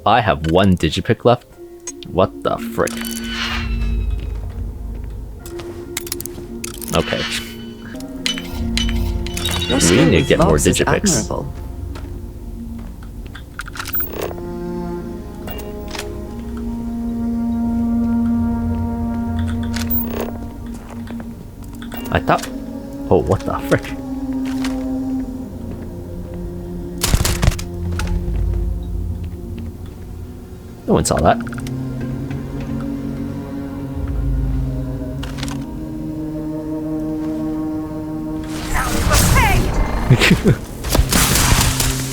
I have one digipick left? What the frick? Okay. We need to get more digipicks. I thought... Oh, what the frick? No one saw that.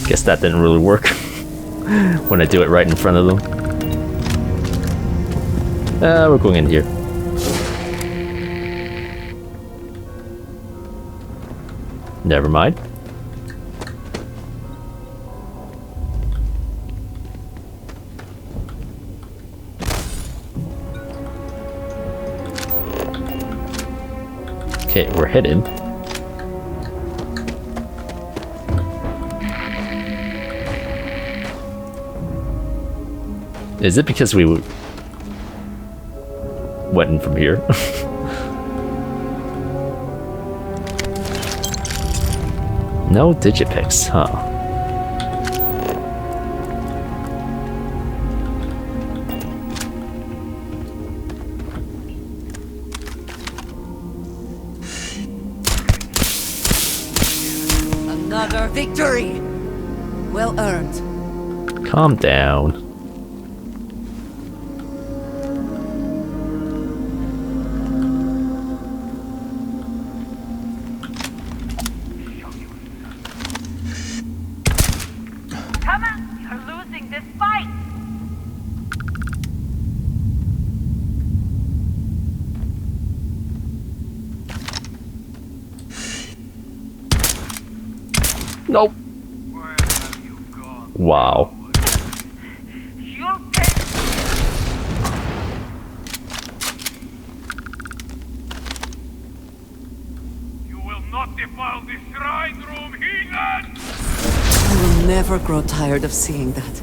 Guess that didn't really work when I do it right in front of them. We're going in here. Never mind. Okay, we're hidden. Is it because we went in from here? No digipicks, huh? Another victory! Well earned. Calm down. Nope. Where have you gone? Wow. You will not defile the shrine room, heathen! I will never grow tired of seeing that.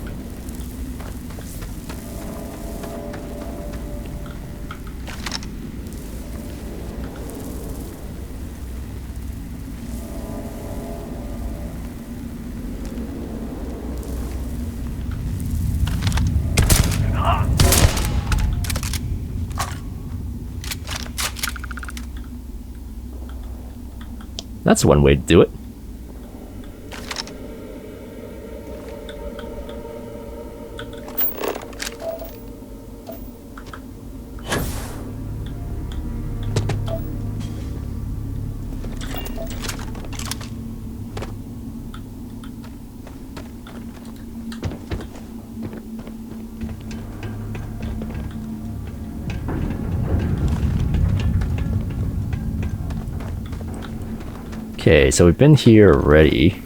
That's one way to do it. Okay, so we've been here already.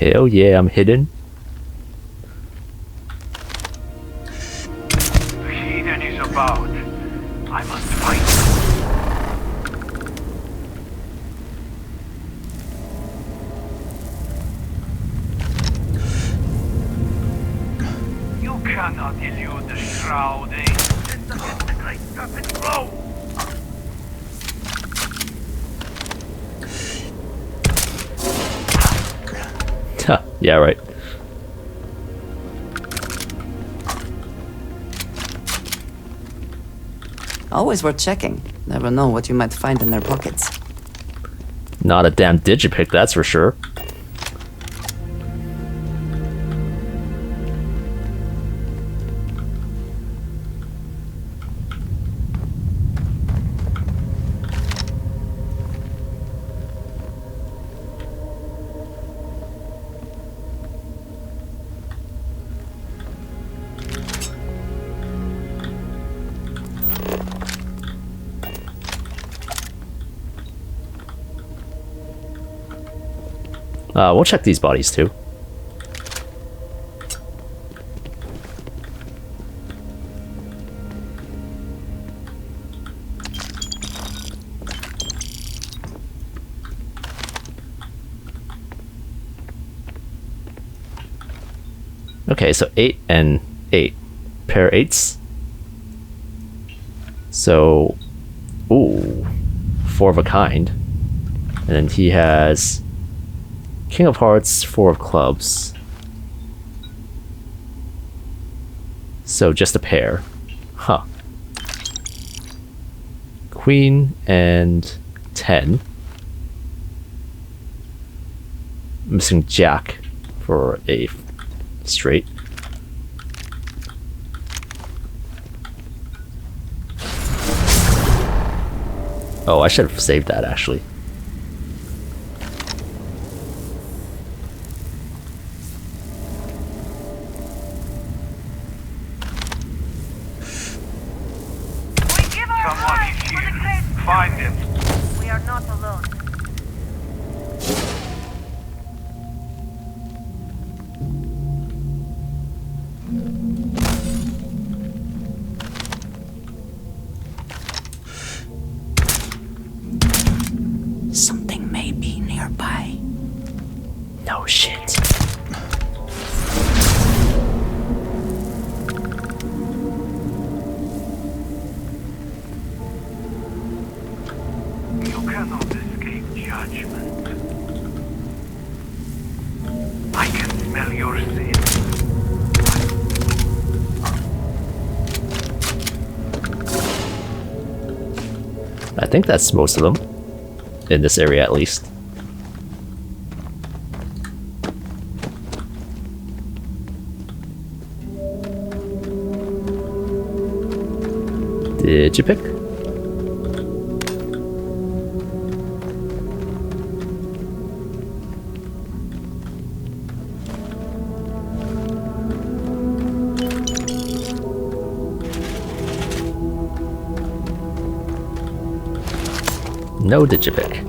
Hell yeah, I'm hidden. The heathen is about. I must fight. You cannot elude the shroud, eh? Let's against the Great Serpent blow! Yeah, right. Always worth checking. Never know what you might find in their pockets. Not a damn digipick, that's for sure. We'll check these bodies too. Okay, so 8 and 8. Pair 8s. So, ooh, 4 of a kind. And then he has King of Hearts, 4 of Clubs. So just a pair. Huh. Queen and 10. Missing Jack for a straight. Oh, I should have saved that actually. Someone is here. Find him. We are not alone. Something may be nearby. No shit. You cannot escape judgment. I can smell your sin. I think that's most of them. In this area at least. Did you pick? No digipick.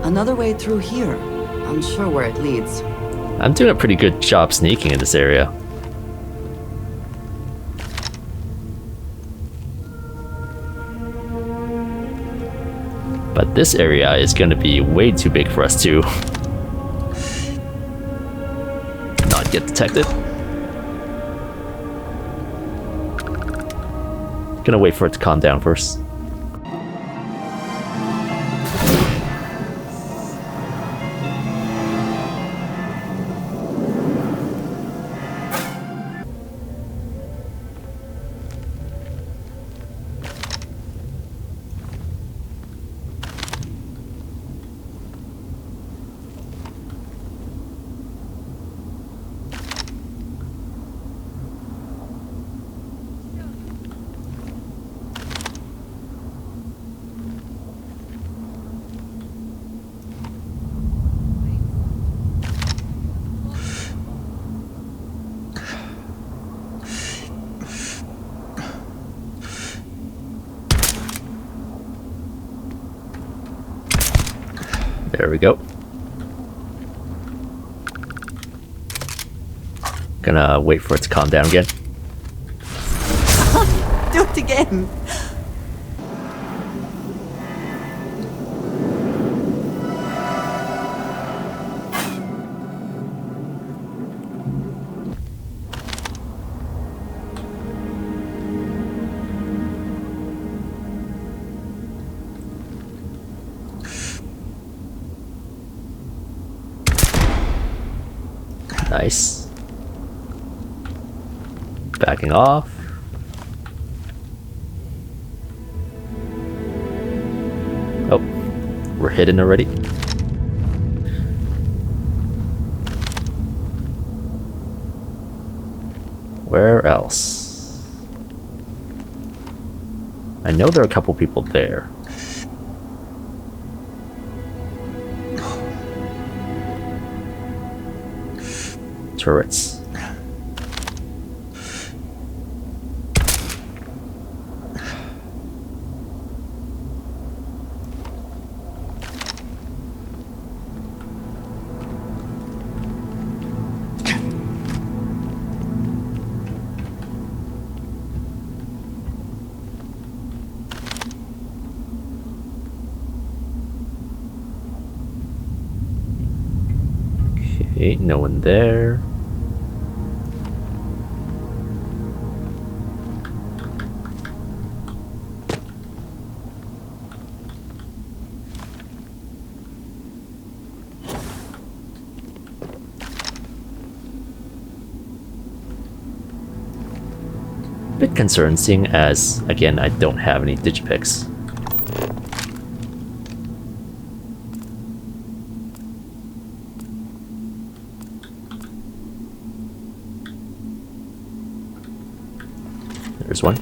Another way through here. Unsure where it leads. I'm doing a pretty good job sneaking in this area. But this area is going to be way too big for us to not get detected. Gonna wait for it to calm down first. There we go. Gonna wait for it to calm down again. Do it again. Nice. Backing off. Oh, we're hidden already. Where else? I know there are a couple people there. Turrets. Okay, no one there. Bit concerned seeing as, again, I don't have any digipicks. There's one.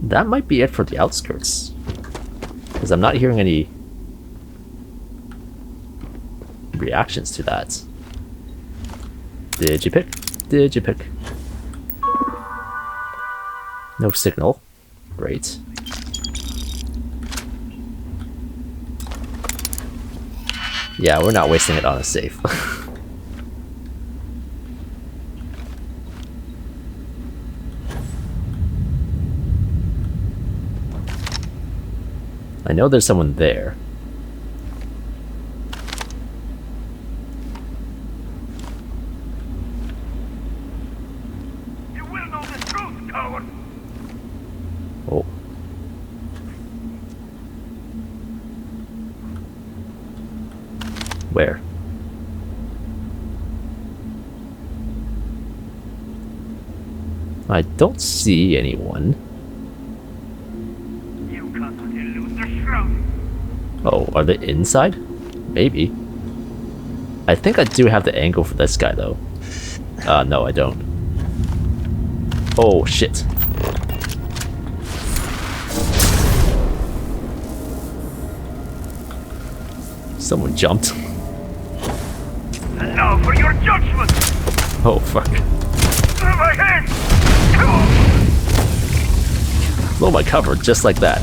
That might be it for the outskirts, because I'm not hearing any reactions to that. Digipick, digipick. No signal. Great. Yeah, we're not wasting it on a safe. I know there's someone there. You will know the truth, coward. Oh. Where? I don't see anyone. You can't elude the shroud. Oh, are they inside? Maybe. I think I do have the angle for this guy, though. No, I don't. Oh, shit. Someone jumped. And now for your judgment. Oh, fuck. My hand. Blow my cover, just like that.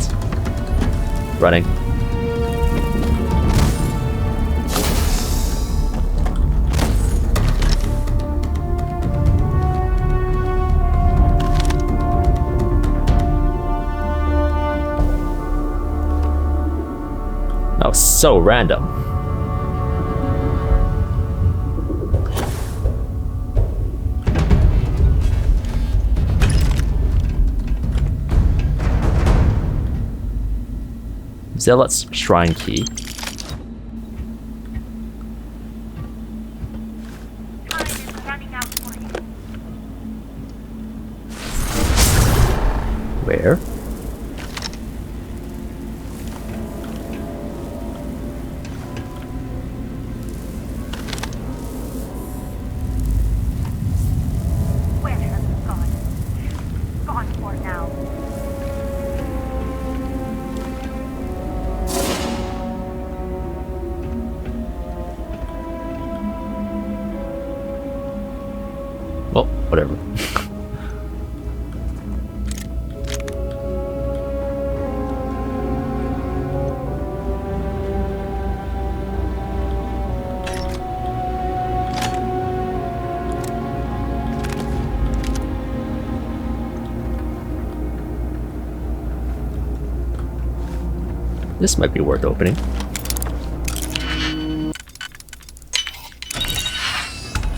Running. That was so random. Zealots shrine key. Time is running out for you. Where? Where has it gone? Gone for now. Well, whatever. This might be worth opening.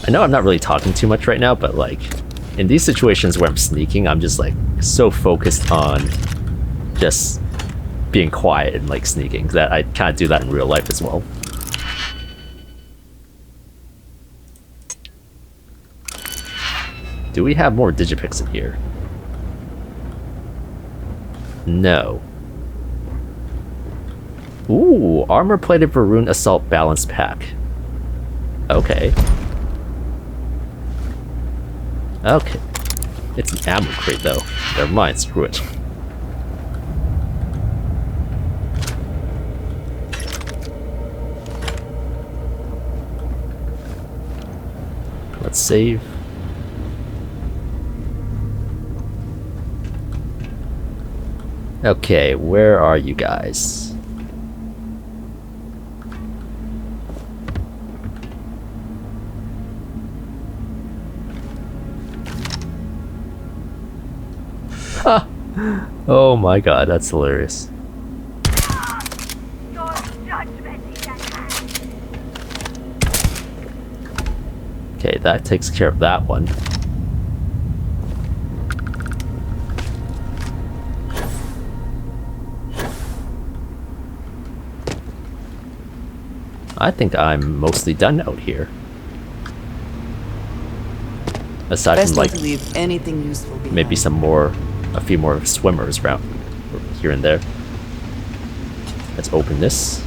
I know I'm not really talking too much right now, but like, in these situations where I'm sneaking, I'm just like so focused on just being quiet and like sneaking that I can't do that in real life as well. Do we have more Digipicks in here? No. Ooh, armor-plated Varun Assault Balance Pack. Okay. Okay. It's an ammo crate, though. Never mind, screw it. Let's save. Okay, where are you guys? Oh my god, that's hilarious. Your judgment is at hand. Okay, that takes care of that one. I think I'm mostly done out here. Aside Best from not like to leave anything useful behind. maybe a few more swimmers around here and there. Let's open this.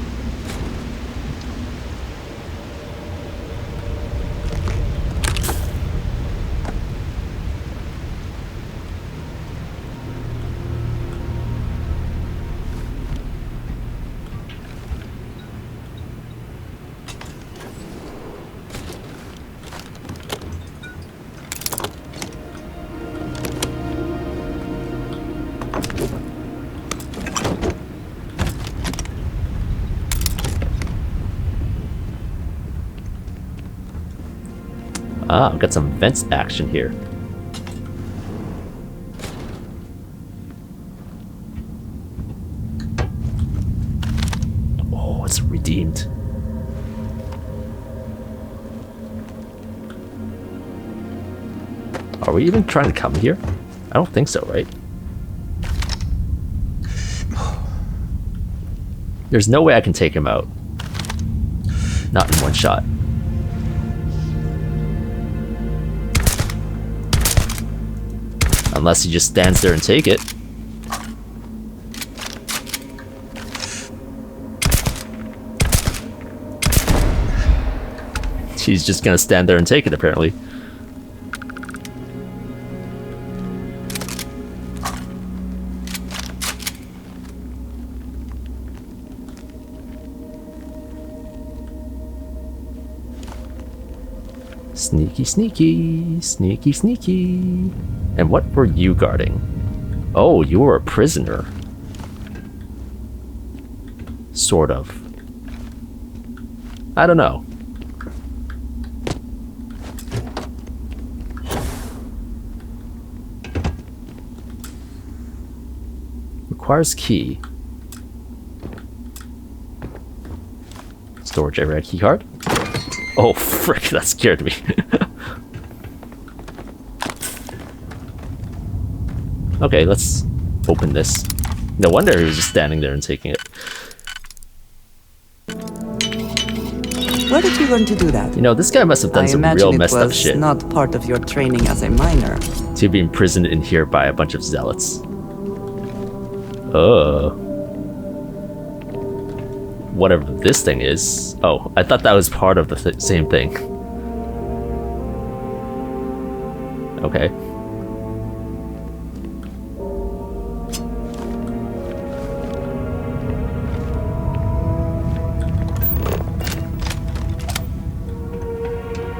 Ah, I've got some vents action here. Oh, it's redeemed. Are we even trying to come here? I don't think so, right? There's no way I can take him out. Not in one shot. Unless he just stands there and take it. He's just gonna stand there and take it, apparently. Sneaky, sneaky, sneaky, sneaky. And what were you guarding? Oh, you were a prisoner. Sort of. I don't know. Requires key. Storage area key card. Oh, frick, that scared me. Okay, let's open this. No wonder he was just standing there and taking it. Where did you learn to do that? You know, this guy must have done I some imagine real it messed up was shit not part of your training as a miner. to be imprisoned in here by a bunch of zealots. Whatever this thing is. Oh, I thought that was part of the same thing. Okay.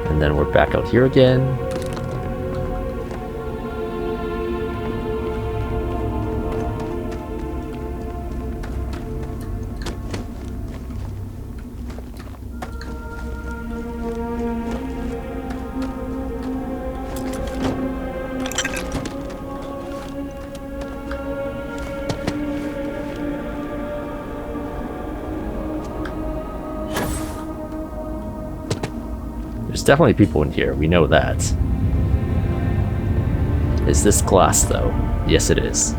And then we're back out here again. There's definitely people in here, we know that. Is this glass, though? Yes, it is.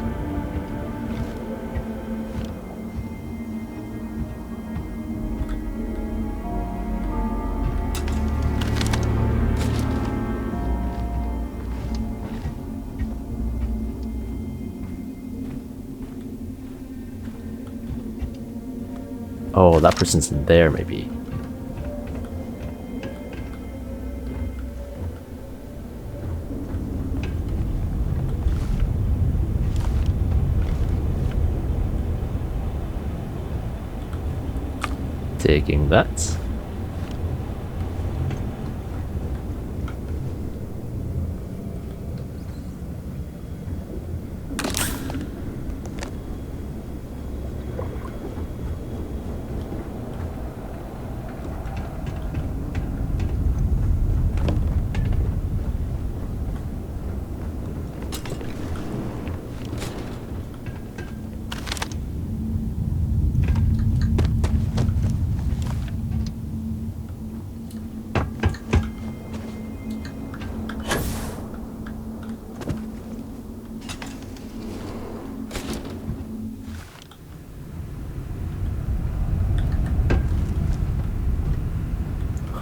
Oh, that person's in there, maybe. Taking that.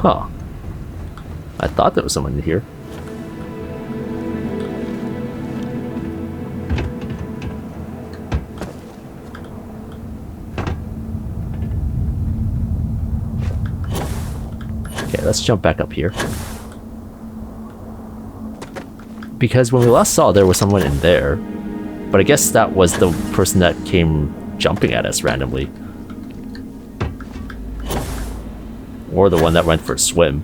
Huh. I thought there was someone in here. Okay, let's jump back up here. Because when we last saw, there was someone in there. But I guess that was the person that came jumping at us randomly. Or the one that went for a swim.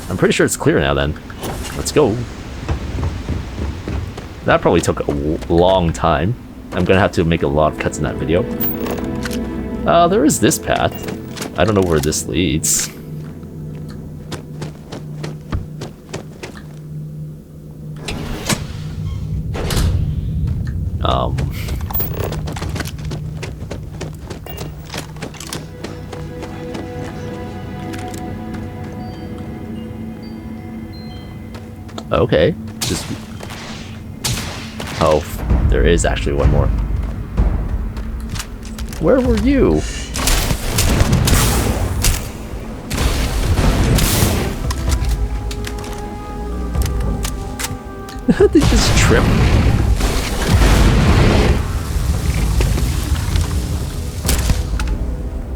I'm pretty sure it's clear now then. Let's go. That probably took a long time. I'm gonna have to make a lot of cuts in that video. There is this path. I don't know where this leads. Okay, just... Oh, there is actually one more. Where were you? They just trip.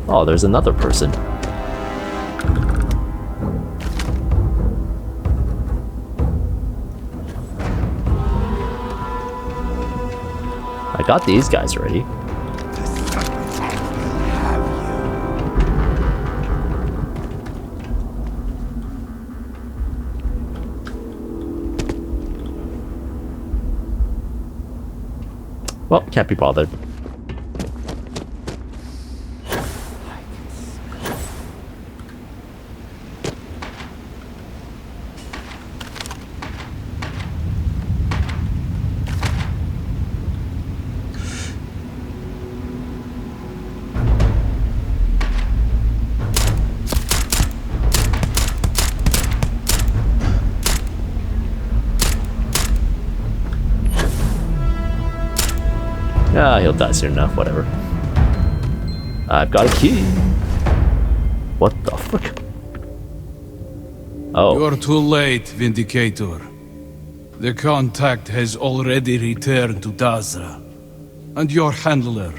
Oh, there's another person. I got these guys already. Well, can't be bothered. Ah, he'll die soon enough, whatever. I've got a key. What the fuck? Oh. You're too late, Vindicator. The contact has already returned to Dazra. And your handler,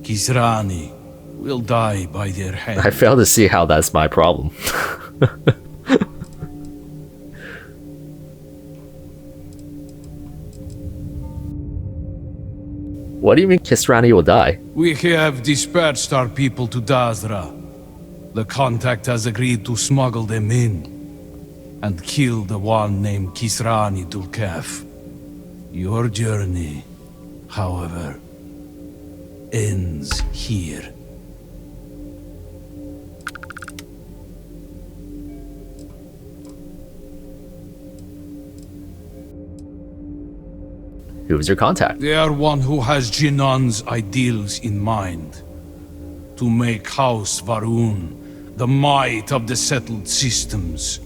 Qisrani, will die by their hand. I fail to see how that's my problem. What do you mean Qisrani will die? We have dispatched our people to Dazra. The contact has agreed to smuggle them in and kill the one named Qisrani Dul'kehf. Your journey, however, ends here. Who's your contact? They are one who has Jinan's ideals in mind. To make House Va'ruun the might of the settled systems.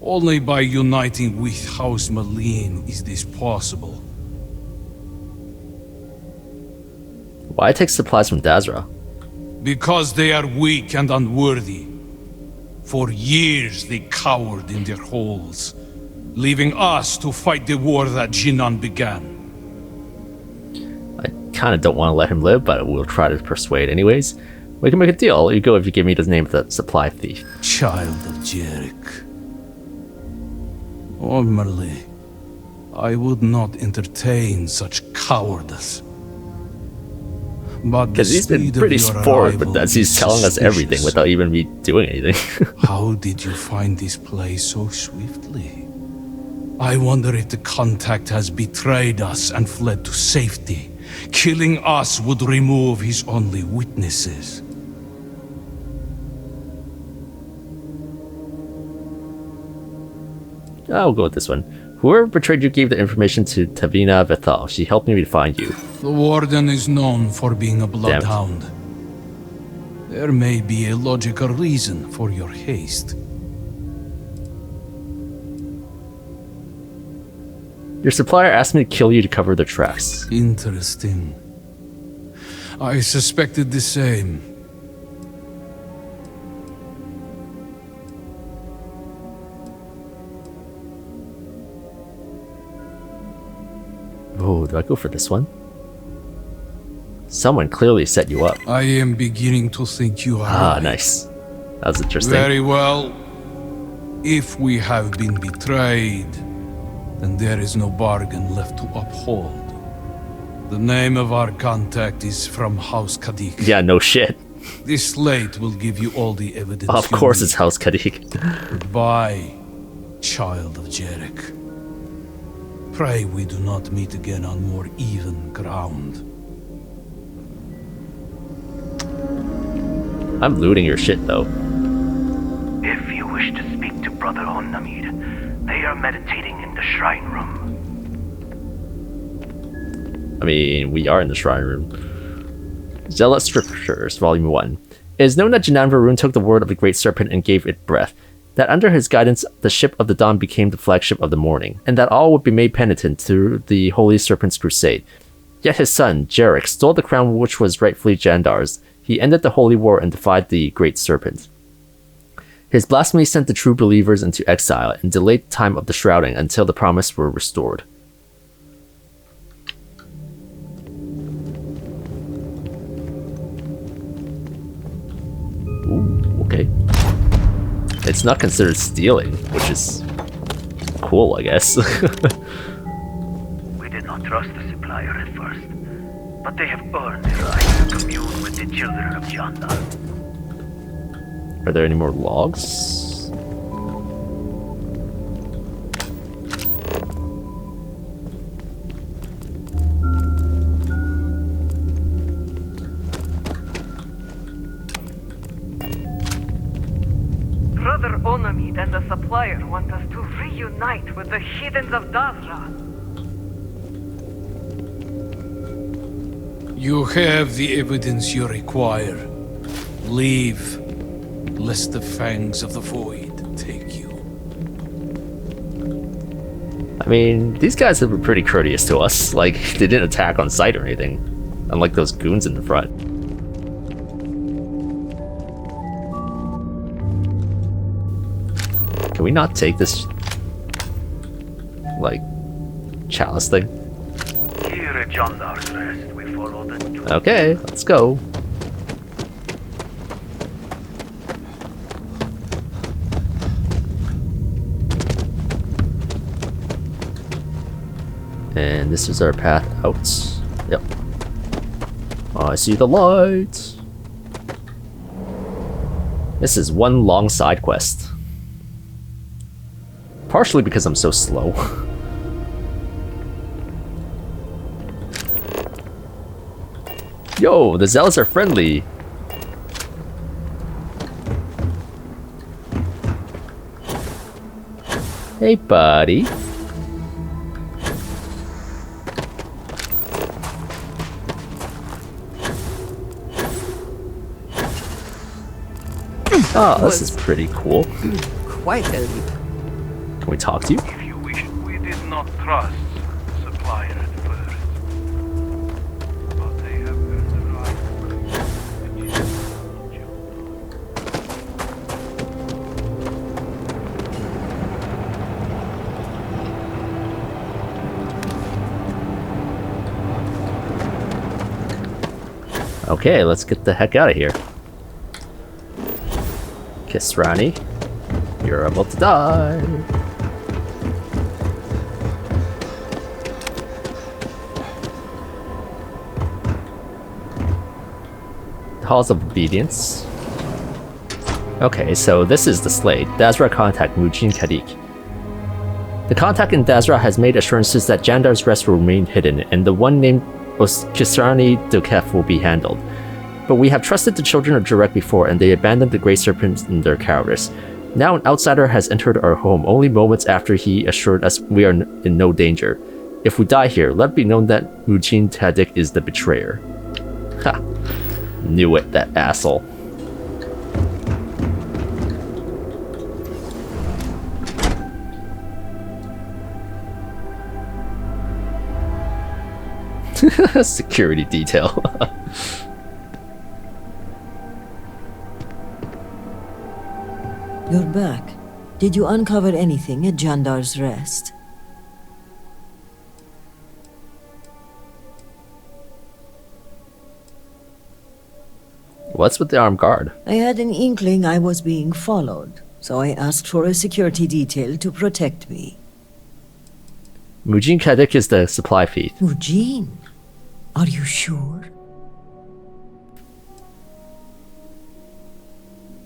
Only by uniting with House Malin is this possible. Why take supplies from Dazra? Because they are weak and unworthy. For years they cowered in their holes, leaving us to fight the war that Jinan began. I kind of don't want to let him live, but we'll try to persuade anyways. We can make a deal. I'll let you go if you give me the name of the supply thief. Child of Jarek. Formerly, I would not entertain such cowardice. But Because he's been pretty forward with us. He's telling us everything without even me doing anything. How did you find this place so swiftly? I wonder if the contact has betrayed us and fled to safety. Killing us would remove his only witnesses. I'll go with this one. Whoever betrayed you gave the information to Tevina Veth'aal. She helped me find you. The Warden is known for being a bloodhound. There may be a logical reason for your haste. Your supplier asked me to kill you to cover their tracks. Interesting. I suspected the same. Oh, do I go for this one? Someone clearly set you up. I am beginning to think you are Ah, right. nice. That was interesting. Very well. If we have been betrayed, then there is no bargain left to uphold. The name of our contact is from House Kadik. Yeah, no shit. This slate will give you all the evidence. Of you course need. it's House Kadik. Goodbye, child of Jarek. Pray we do not meet again on more even ground. I'm looting your shit though. If you wish to speak to Brother Onamide, they are meditating in the shrine room. I mean, we are in the shrine room. Zealot Scriptures, Volume 1. It is known that Jandar took the word of the Great Serpent and gave it breath. That under his guidance, the Ship of the Dawn became the flagship of the morning, and that all would be made penitent through the Holy Serpent's crusade. Yet his son, Jarek, stole the crown which was rightfully Jandar's. He ended the Holy War and defied the Great Serpent. His blasphemy sent the true believers into exile and delayed the time of the shrouding until the promise were restored. Ooh, okay. It's not considered stealing, which is cool, I guess. We did not trust the supplier at first, but they have earned the right to commune with the children of Jandar. Are there any more logs? Brother Onamide and the supplier want us to reunite with the heathens of Dazra. You have the evidence you require. Leave, lest the fangs of the void take you. I mean, these guys have been pretty courteous to us. Like, they didn't attack on sight or anything. Unlike those goons in the front. Can we not take this, like, chalice thing? Here at Jandar's rest, we follow the... Okay, let's go. And this is our path out. Yep. I see the lights. This is one long side quest. Partially because I'm so slow. Yo, the Zealots are friendly. Hey, buddy. Oh, this is pretty cool. Quite a leap. Can we talk to you? If you wish, we did not trust the supplier at first. But they have earned the right. Okay, let's get the heck out of here. Qisrani, you're about to die. Halls of Obedience. Okay, so this is the slate. Dazra contact Mujeen Kadik. The contact in Dazra has made assurances that Jandar's rest will remain hidden, and the one named Qisrani Dul'kehf will be handled. But we have trusted the children of Jarek before, and they abandoned the Great Serpent in their cowardice. Now an outsider has entered our home, only moments after he assured us we are in no danger. If we die here, let it be known that Mujeen Kadik is the betrayer. Ha! Knew it, that asshole. Security detail. You're back. Did you uncover anything at Jandar's rest? What's with the armed guard? I had an inkling I was being followed, so I asked for a security detail to protect me. Mujeen Kadik is the supply thief. Mujeen? Are you sure?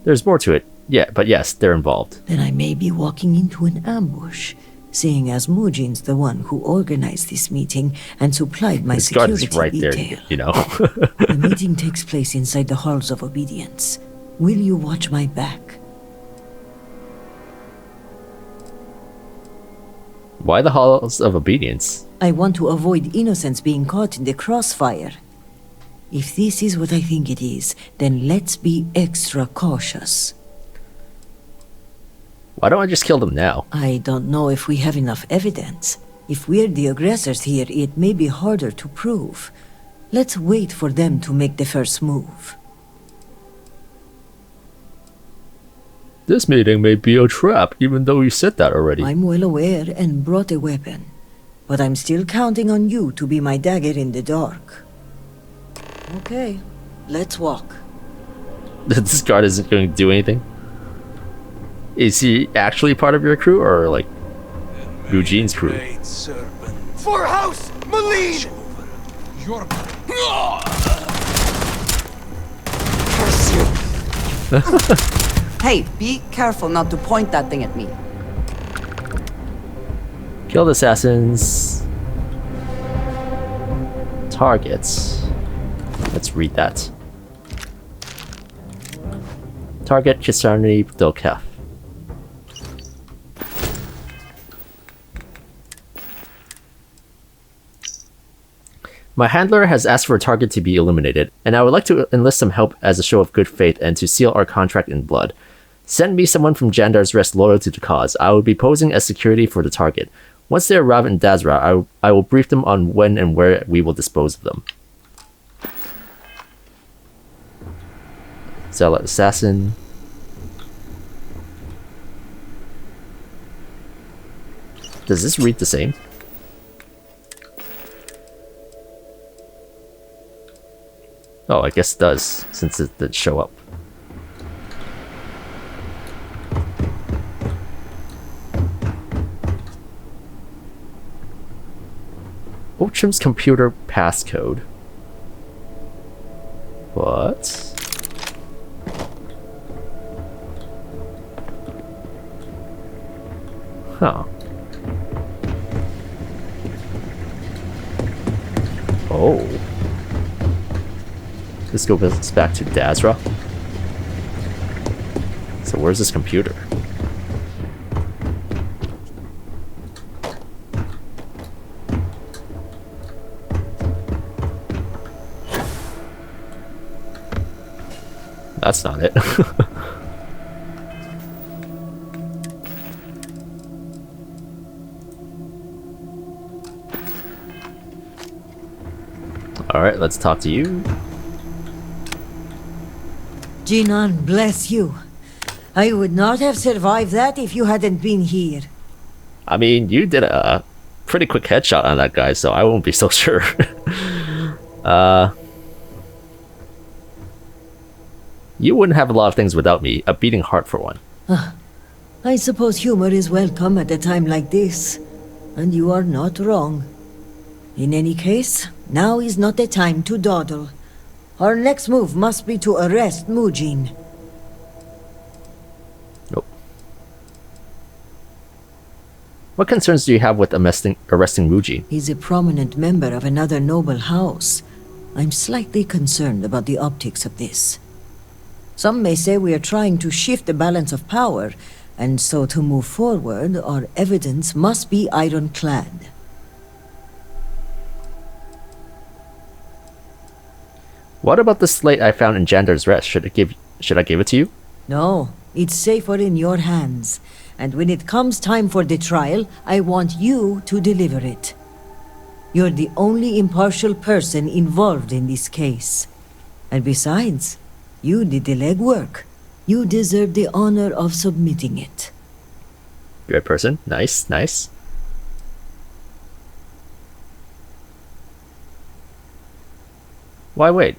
There's more to it. Yeah, but yes, they're involved. Then I may be walking into an ambush, seeing as Mujeen's the one who organized this meeting and supplied my This guard security is right detail. there, you know. The meeting takes place inside the Halls of Obedience. Will you watch my back? Why the Halls of Obedience? I want to avoid innocents being caught in the crossfire. If this is what I think it is, then let's be extra cautious. Why don't I just kill them now? I don't know if we have enough evidence. If we're the aggressors here, it may be harder to prove. Let's wait for them to make the first move. This meeting may be a trap, even though you said that already. I'm well aware and brought a weapon. But I'm still counting on you to be my dagger in the dark. Okay, let's walk. This guard isn't going to do anything? Is he actually part of your crew, or like Mujeen's crew? Great Serpent. For House Malene! Your Curse you! Hey, be careful not to point that thing at me. Killed assassins. Targets. Let's read that. Target Qisrani Dul'kehf. My handler has asked for a target to be eliminated, and I would like to enlist some help as a show of good faith and to seal our contract in blood. Send me someone from Jandar's rest loyal to the cause. I will be posing as security for the target. Once they arrive in Dazra, I will brief them on when and where we will dispose of them. Zealot assassin. Does this read the same? Oh, I guess it does, since it did show up. Ochim's computer passcode. What? Huh. Oh. This goes back to Dazra. So where's this computer? That's not it. Alright, let's talk to you. Jinan, bless you. I would not have survived that if you hadn't been here. I mean, you did a pretty quick headshot on that guy, so I won't be so sure. You wouldn't have a lot of things without me, a beating heart for one. I suppose humor is welcome at a time like this, and you are not wrong. In any case, now is not the time to dawdle. Our next move must be to arrest Mujeen. Nope. What concerns do you have with arresting Mujeen? He's a prominent member of another noble house. I'm slightly concerned about the optics of this. Some may say we are trying to shift the balance of power, and so to move forward, our evidence must be ironclad. What about the slate I found in Jandar's rest? Should I give it to you? No, it's safer in your hands. And when it comes time for the trial, I want you to deliver it. You're the only impartial person involved in this case. And besides, you did the legwork. You deserve the honor of submitting it. Good person. Nice, nice. Why wait?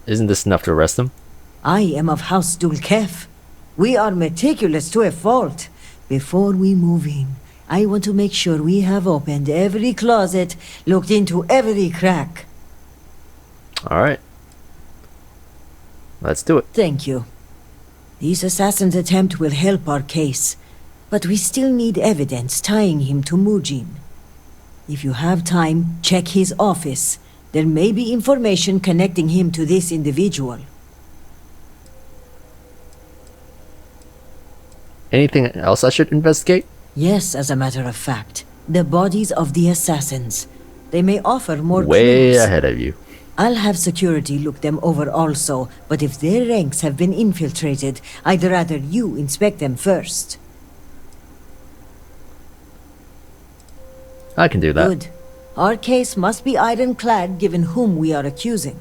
Isn't this enough to arrest him? I am of House Dul'kehf. We are meticulous to a fault. Before we move in, I want to make sure we have opened every closet, looked into every crack. Alright. Let's do it. Thank you. This assassin's attempt will help our case, but we still need evidence tying him to Mujeen. If you have time, check his office. There may be information connecting him to this individual. Anything else I should investigate? Yes, as a matter of fact. The bodies of the assassins. They may offer more Way clues. ahead of you. I'll have security look them over also, but if their ranks have been infiltrated, I'd rather you inspect them first. I can do that. Good. Our case must be ironclad given whom we are accusing.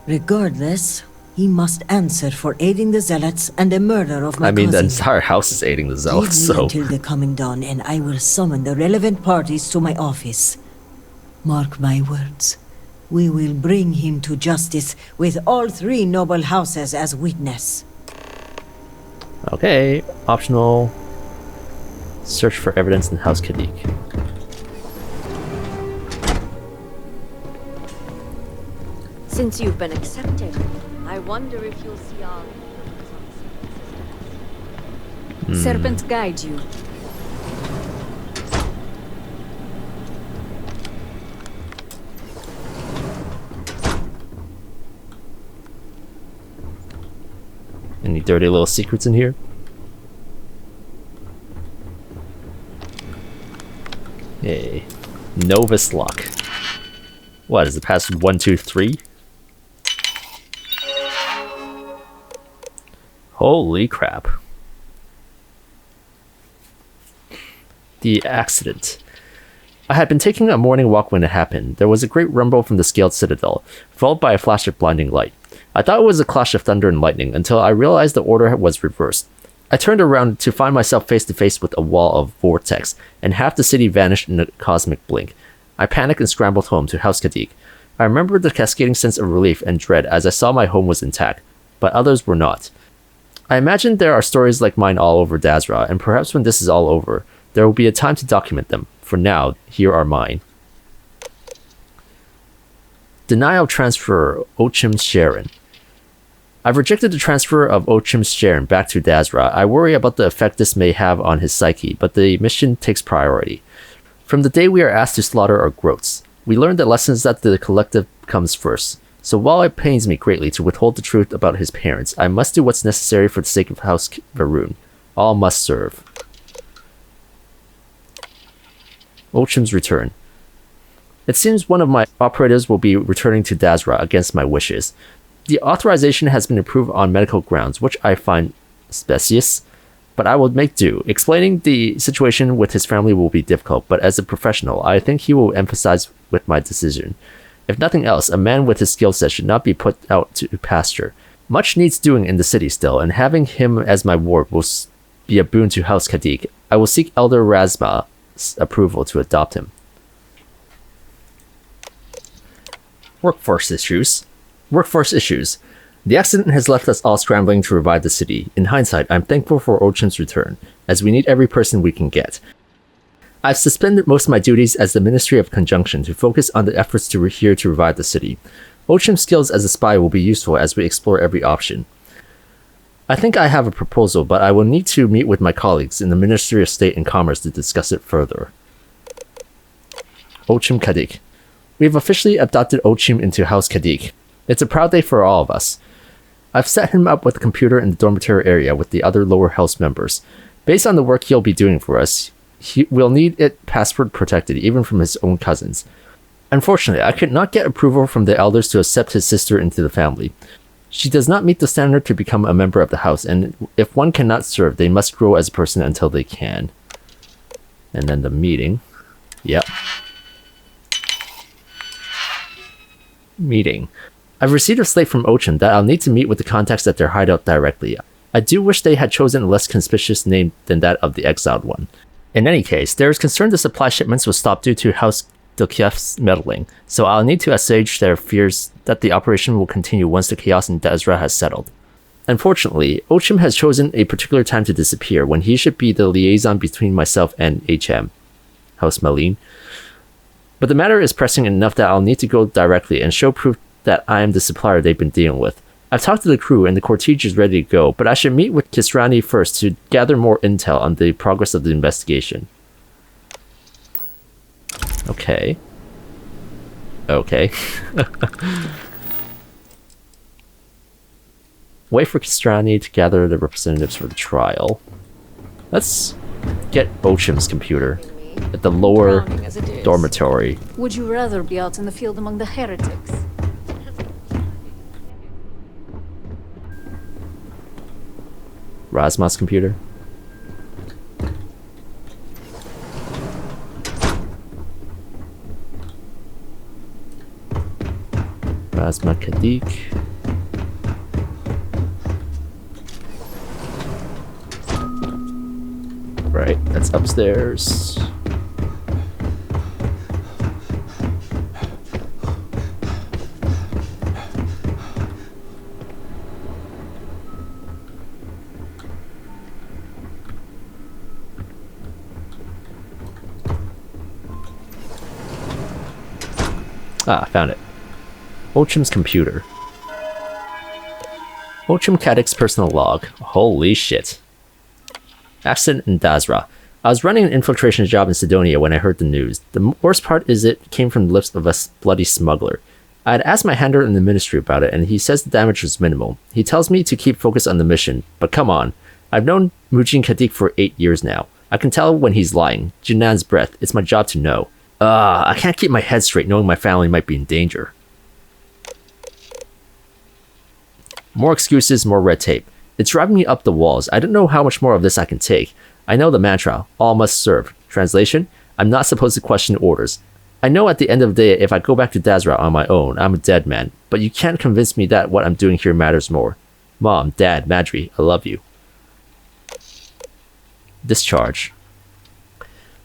Regardless, he must answer for aiding the Zealots and the murder of my I mean, the cousin. entire house is aiding the Zealots, Leave me so... until the coming dawn, and I will summon the relevant parties to my office. Mark my words. We will bring him to justice with all three noble houses as witness. Okay, optional. Search for evidence in House Kadik. Since you've been accepted, I wonder if you'll see our... Serpent guide you. Any dirty little secrets in here? Hey, Novus Lock. What is it? Past 1, 2, 3? Holy crap. The accident. I had been taking a morning walk when it happened. There was a great rumble from the scaled citadel, followed by a flash of blinding light. I thought it was a clash of thunder and lightning until I realized the order was reversed. I turned around to find myself face to face with a wall of vortex, and half the city vanished in a cosmic blink. I panicked and scrambled home to House Kadik. I remembered the cascading sense of relief and dread as I saw my home was intact, but others were not. I imagine there are stories like mine all over Dazra, and perhaps when this is all over, there will be a time to document them. For now, here are mine. Denial of transfer, Ochim Sharon. I've rejected the transfer of Ochim's Sharon back to Dazra. I worry about the effect this may have on his psyche, but the mission takes priority. From the day we are asked to slaughter our growths, we learn the lessons that the collective comes first. So while it pains me greatly to withhold the truth about his parents, I must do what's necessary for the sake of House Varun. All must serve. Ochim's return. It seems one of my operatives will be returning to Dazra against my wishes. The authorization has been approved on medical grounds, which I find specious, but I will make do. Explaining the situation with his family will be difficult, but as a professional, I think he will empathize with my decision. If nothing else, a man with his skill set should not be put out to pasture. Much needs doing in the city still, and having him as my ward will be a boon to House Kadik. I will seek Elder Razma's approval to adopt him. Workforce issues. The accident has left us all scrambling to revive the city. In hindsight, I'm thankful for Ochim's return, as we need every person we can get. I've suspended most of my duties as the Ministry of Conjunction to focus on the efforts to revive the city. Ochim's skills as a spy will be useful as we explore every option. I think I have a proposal, but I will need to meet with my colleagues in the Ministry of State and Commerce to discuss it further. Ochim Kadik. We have officially adopted Ochim into House Kadik. It's a proud day for all of us. I've set him up with a computer in the dormitory area with the other lower house members. Based on the work he'll be doing for us, he will need it password protected even from his own cousins. Unfortunately, I could not get approval from the elders to accept his sister into the family. She does not meet the standard to become a member of the house, and if one cannot serve, they must grow as a person until they can. And then the meeting. Yep. Meeting. I've received a slate from Ochim that I'll need to meet with the contacts at their hideout directly. I do wish they had chosen a less conspicuous name than that of the exiled one. In any case, there is concern the supply shipments will stop due to House Dul'kehf's meddling, so I'll need to assuage their fears that the operation will continue once the chaos in Dazra has settled. Unfortunately, Ochim has chosen a particular time to disappear when he should be the liaison between myself and HM, House Malene. But the matter is pressing enough that I'll need to go directly and show proof that I am the supplier they've been dealing with. I've talked to the crew and the cortege is ready to go, but I should meet with Qisrani first to gather more intel on the progress of the investigation. Okay. Wait for Qisrani to gather the representatives for the trial. Let's get Ochim's computer at the lower dormitory. Would you rather be out in the field among the heretics? Rasma's computer. Rasma Kadik. Right, that's upstairs. Ah, found it. Ochim's computer. Ochim Kadik's personal log. Holy shit. Accident in Dazra. I was running an infiltration job in Sidonia when I heard the news. The worst part is it came from the lips of a bloody smuggler. I had asked my handler in the ministry about it, and he says the damage was minimal. He tells me to keep focused on the mission, but come on. I've known Mujeen Kadik for 8 years now. I can tell when he's lying. Jinan's breath. It's my job to know. I can't keep my head straight knowing my family might be in danger. More excuses, more red tape. It's driving me up the walls. I don't know how much more of this I can take. I know the mantra, all must serve. Translation, I'm not supposed to question orders. I know at the end of the day, if I go back to Dazra on my own, I'm a dead man. But you can't convince me that what I'm doing here matters more. Mom, Dad, Madri, I love you. Discharge.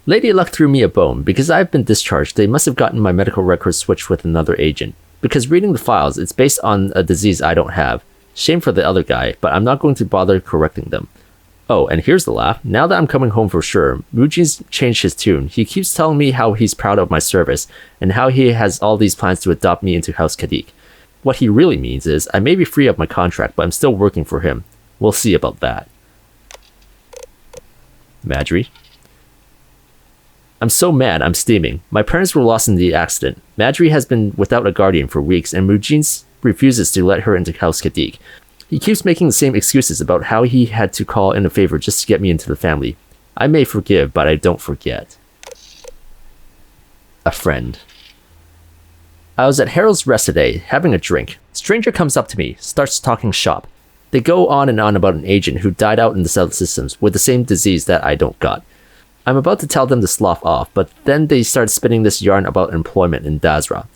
Lady Luck threw me a bone. Because I've been discharged, they must have gotten my medical records switched with another agent. Because reading the files, it's based on a disease I don't have. Shame for the other guy, but I'm not going to bother correcting them. Oh, and here's the laugh. Now that I'm coming home for sure, Mujeen's changed his tune. He keeps telling me how he's proud of my service, and how he has all these plans to adopt me into House Kadik. What he really means is, I may be free of my contract, but I'm still working for him. We'll see about that. Madri. I'm so mad, I'm steaming. My parents were lost in the accident. Madri has been without a guardian for weeks, and Mujeen refuses to let her into House Kadik. He keeps making the same excuses about how he had to call in a favor just to get me into the family. I may forgive, but I don't forget. A friend. I was at Harold's rest today, having a drink. Stranger comes up to me, starts talking shop. They go on and on about an agent who died out in the South Systems with the same disease that I don't got. I'm about to tell them to slough off, but then they start spinning this yarn about employment in Dazra.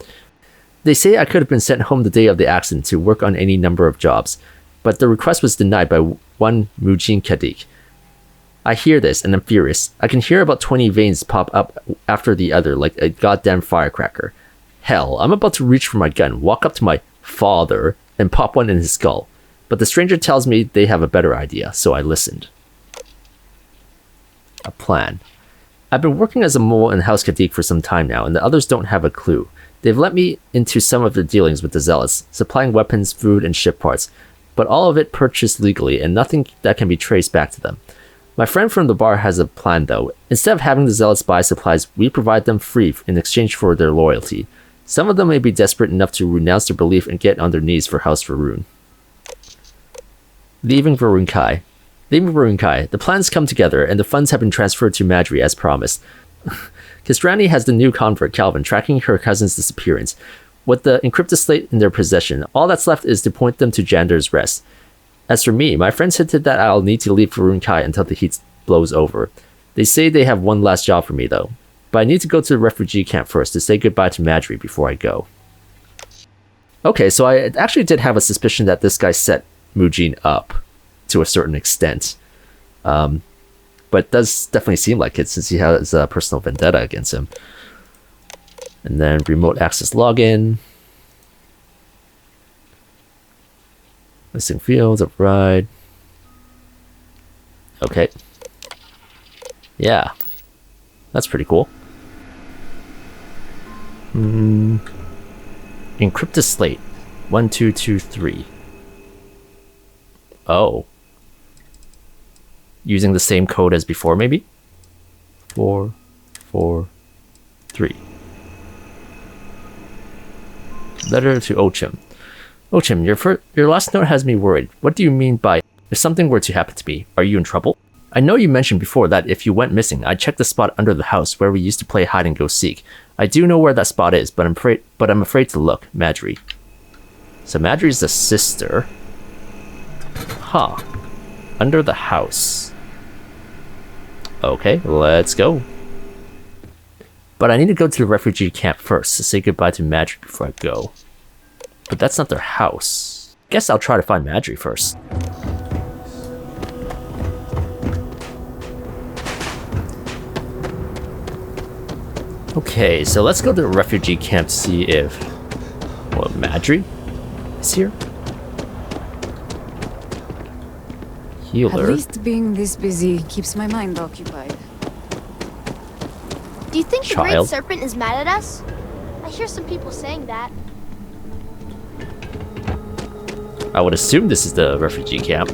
They say I could have been sent home the day of the accident to work on any number of jobs, but the request was denied by one Mujeen Kadik. I hear this and I'm furious. I can hear about 20 veins pop up after the other like a goddamn firecracker. Hell, I'm about to reach for my gun, walk up to my father, and pop one in his skull. But the stranger tells me they have a better idea, so I listened. A plan. I've been working as a mole in House Kadik for some time now, and the others don't have a clue. They've let me into some of their dealings with the Zealots, supplying weapons, food, and ship parts, but all of it purchased legally, and nothing that can be traced back to them. My friend from the bar has a plan, though. Instead of having the Zealots buy supplies, we provide them free in exchange for their loyalty. Some of them may be desperate enough to renounce their belief and get on their knees for House Varun. Leaving Varun Kai. The plans come together, and the funds have been transferred to Madri as promised. Qisrani has the new convert, Calvin, tracking her cousin's disappearance. With the encrypted slate in their possession, all that's left is to point them to Jandar's rest. As for me, my friends hinted that I'll need to leave Varun Kai until the heat blows over. They say they have one last job for me, though. But I need to go to the refugee camp first to say goodbye to Madri before I go. Okay, so I actually did have a suspicion that this guy set Mujeen up to a certain extent. But it does definitely seem like it since he has a personal vendetta against him. And then remote access login. Missing fields, override. Okay. Yeah. That's pretty cool. Encrypted slate. 1223. Oh. Using the same code as before, maybe? 443. Letter to Ochim. Ochim, your last note has me worried. What do you mean by, if something were to happen to me, are you in trouble? I know you mentioned before that if you went missing, I'd check the spot under the house where we used to play hide and go seek. I do know where that spot is, but I'm afraid to look. Madri. So Madri's the sister. Huh. Under the house. Okay, let's go. But I need to go to the refugee camp first to say goodbye to Madri before I go. But that's not their house. Guess I'll try to find Madri first. Okay, so let's go to the refugee camp to see if... Well, Madri is here? Healer. At least being this busy keeps my mind occupied. Do you think the Great Child. Serpent is mad at us? I hear some people saying that. I would assume this is the refugee camp.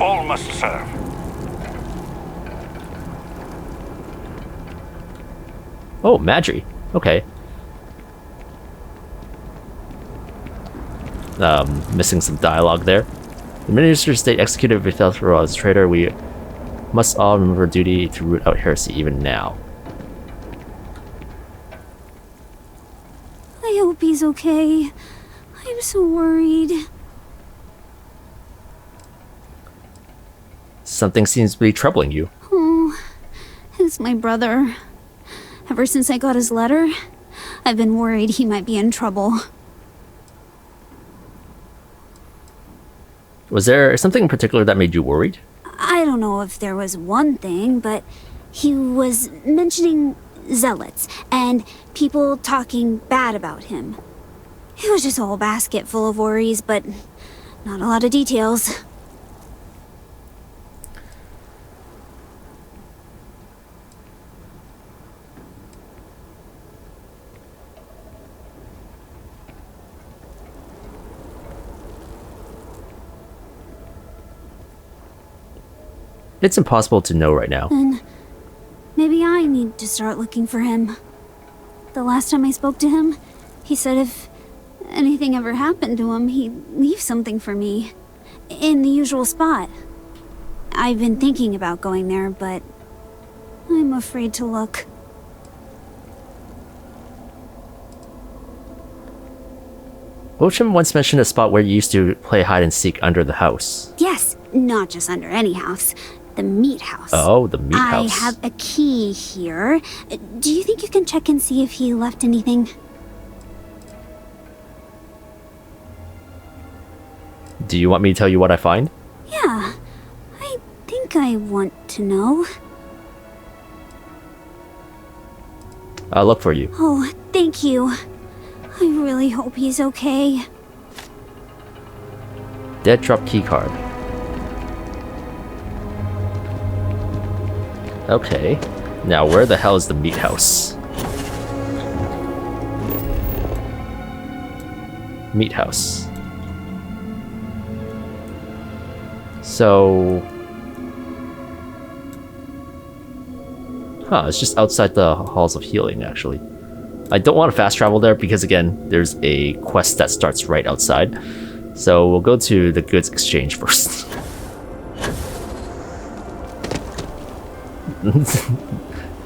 All must serve. Oh, Madri. Okay. Missing some dialogue there. The Minister of State executed Veth'aal as traitor. We must all remember duty to root out heresy even now. I hope he's okay. I'm so worried. Something seems to be troubling you. Oh, it's my brother. Ever since I got his letter, I've been worried he might be in trouble. Was there something in particular that made you worried? I don't know if there was one thing, but he was mentioning Zealots and people talking bad about him. It was just a whole basket full of worries, but not a lot of details. It's impossible to know right now. Then maybe I need to start looking for him. The last time I spoke to him, he said if anything ever happened to him, he'd leave something for me. In the usual spot. I've been thinking about going there, but I'm afraid to look. Ochim once mentioned a spot where you used to play hide and seek under the house. Yes, not just under any house. The meat house. Oh, the meat house. I have a key here. Do you think you can check and see if he left anything? Do you want me to tell you what I find? Yeah, I think I want to know. I'll look for you. Oh, thank you. I really hope he's okay. Dead drop keycard. Okay. Now where the hell is the meat house? Meat house. So... it's just outside the Halls of Healing, actually. I don't want to fast travel there because, again, there's a quest that starts right outside. So we'll go to the goods exchange first.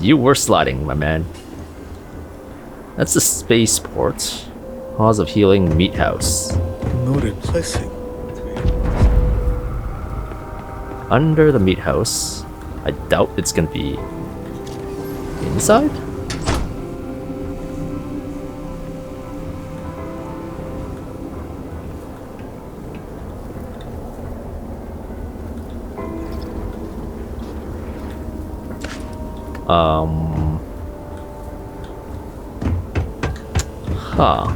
You were sliding, my man. That's the spaceport. Halls of Healing Meat House. No replacing. Under the meat house. I doubt it's gonna be inside? Huh.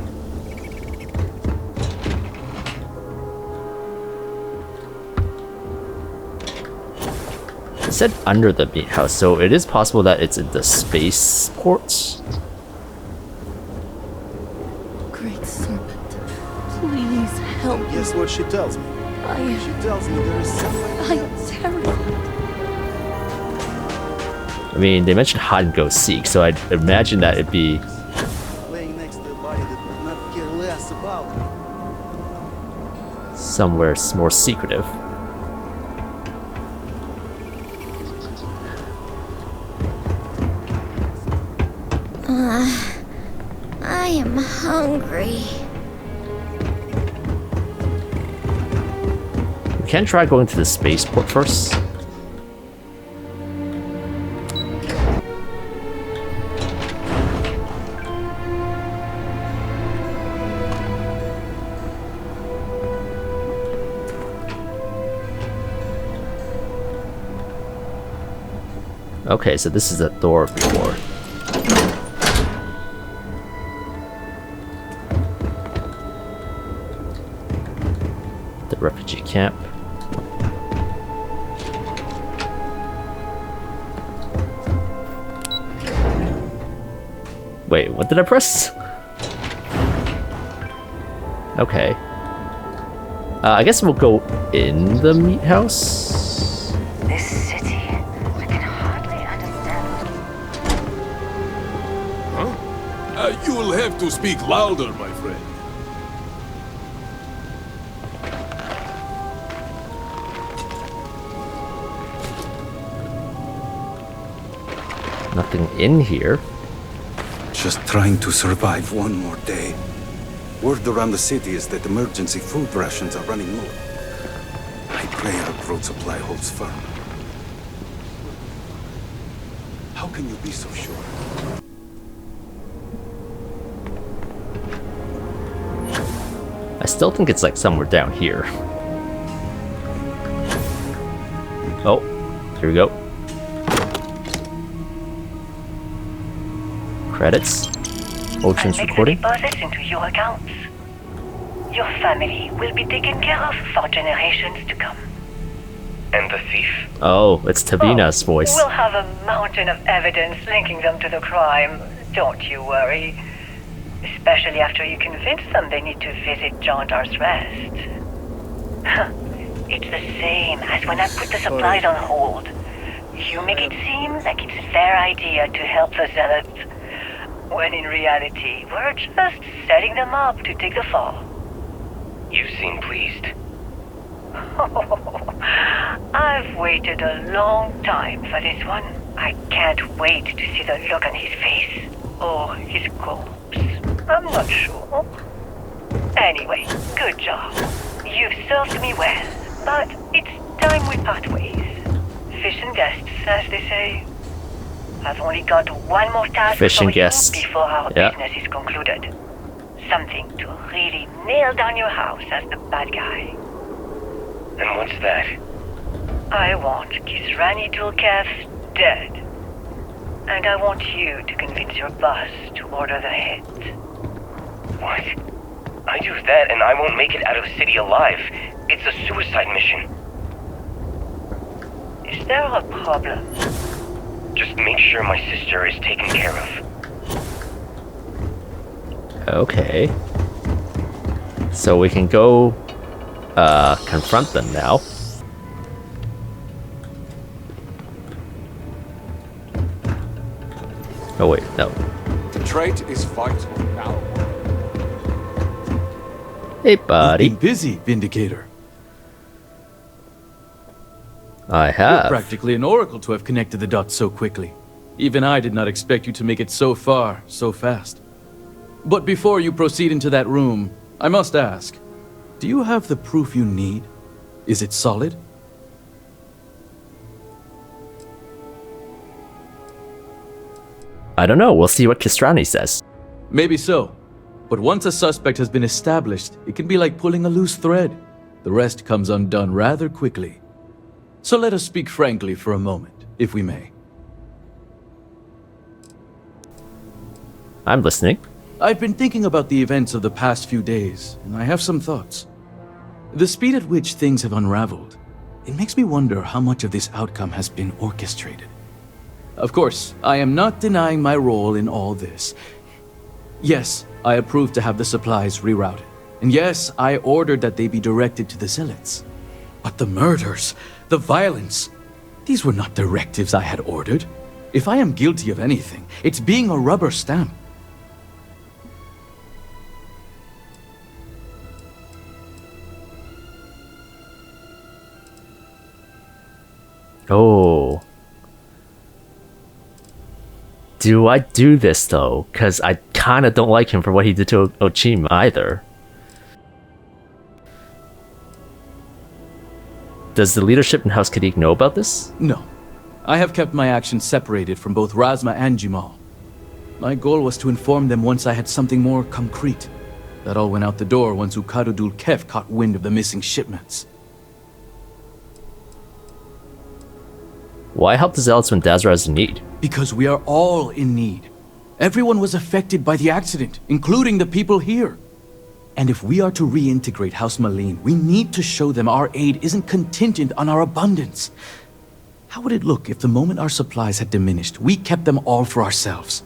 It said under the meat house, so it is possible that it's in the spaceport. Great Serpent, please help me. Guess what she tells me? She tells me there is somebody else. I'm terrified. I mean, they mentioned hide and go seek, so I'd imagine that it'd be Laying next to a body that does not care less about me. somewhere more secretive. I am hungry. We can try going to the spaceport first. Okay, so this is the door before. The refugee camp. Wait, what did I press? Okay. I guess we'll go in the meat house. This city, I can hardly understand. Huh? You'll have to speak louder, my friend. Nothing in here. Just trying to survive one more day. Word around the city is that emergency food rations are running low. I pray our road supply holds firm. How can you be so sure? I still think it's like somewhere down here. Oh, here we go. Credits. Ochim's recording. Deposits into your accounts. Your family will be taken care of for generations to come. And the thief? Oh, it's Tevina's voice. We'll have a mountain of evidence linking them to the crime. Don't you worry. Especially after you convince them they need to visit Jandar's rest. It's the same as when I put the supplies on hold. You make it seem like it's their idea to help the Zealots, when in reality, we're just setting them up to take the fall. You seem pleased. Oh, I've waited a long time for this one. I can't wait to see the look on his face. Or his corpse. I'm not sure. Anyway, good job. You've served me well, but it's time we part ways. Fish and guests, as they say. I've only got one more task Fishing for guests. you before our business is concluded. Something to really nail down your house as the bad guy. And what's that? I want Qisrani Dul'kehf dead. And I want you to convince your boss to order the hit. What? I do that and I won't make it out of the city alive. It's a suicide mission. Is there a problem? Just make sure my sister is taken care of. Okay. So we can go confront them now. Oh wait, no. The trait is vital now. Hey buddy. You've been busy, Vindicator. I have. You're practically an oracle to have connected the dots so quickly. Even I did not expect you to make it so far, so fast. But before you proceed into that room, I must ask, do you have the proof you need? Is it solid? I don't know, we'll see what Qisrani says. Maybe so. But once a suspect has been established, it can be like pulling a loose thread. The rest comes undone rather quickly. So let us speak frankly for a moment, if we may. I'm listening. I've been thinking about the events of the past few days, and I have some thoughts. The speed at which things have unraveled, it makes me wonder how much of this outcome has been orchestrated. Of course, I am not denying my role in all this. Yes, I approved to have the supplies rerouted. And yes, I ordered that they be directed to the Zealots. But the murders, the violence, these were not directives I had ordered. If I am guilty of anything, it's being a rubber stamp. Oh. Do I do this though? Because I kind of don't like him for what he did to Ochim either. Does the leadership in House Kadik know about this? No. I have kept my actions separated from both Razma and Jamal. My goal was to inform them once I had something more concrete. That all went out the door once Ukaru Dul'kehf caught wind of the missing shipments. Why help the Zealots when Dazra is in need? Because we are all in need. Everyone was affected by the accident, including the people here. And if we are to reintegrate House Malin, we need to show them our aid isn't contingent on our abundance. How would it look if the moment our supplies had diminished, we kept them all for ourselves?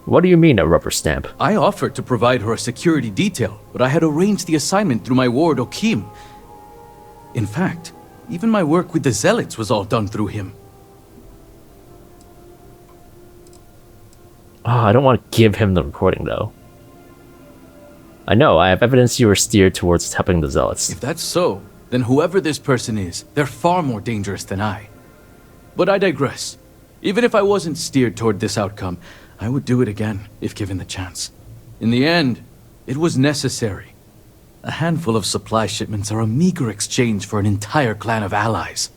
What do you mean, a rubber stamp? I offered to provide her a security detail, but I had arranged the assignment through my ward, Ochim. In fact, even my work with the Zealots was all done through him. Oh, I don't want to give him the recording, though. I know, I have evidence you were steered towards helping the Zealots. If that's so, then whoever this person is, they're far more dangerous than I. But I digress. Even if I wasn't steered toward this outcome, I would do it again, if given the chance. In the end, it was necessary. A handful of supply shipments are a meager exchange for an entire clan of allies.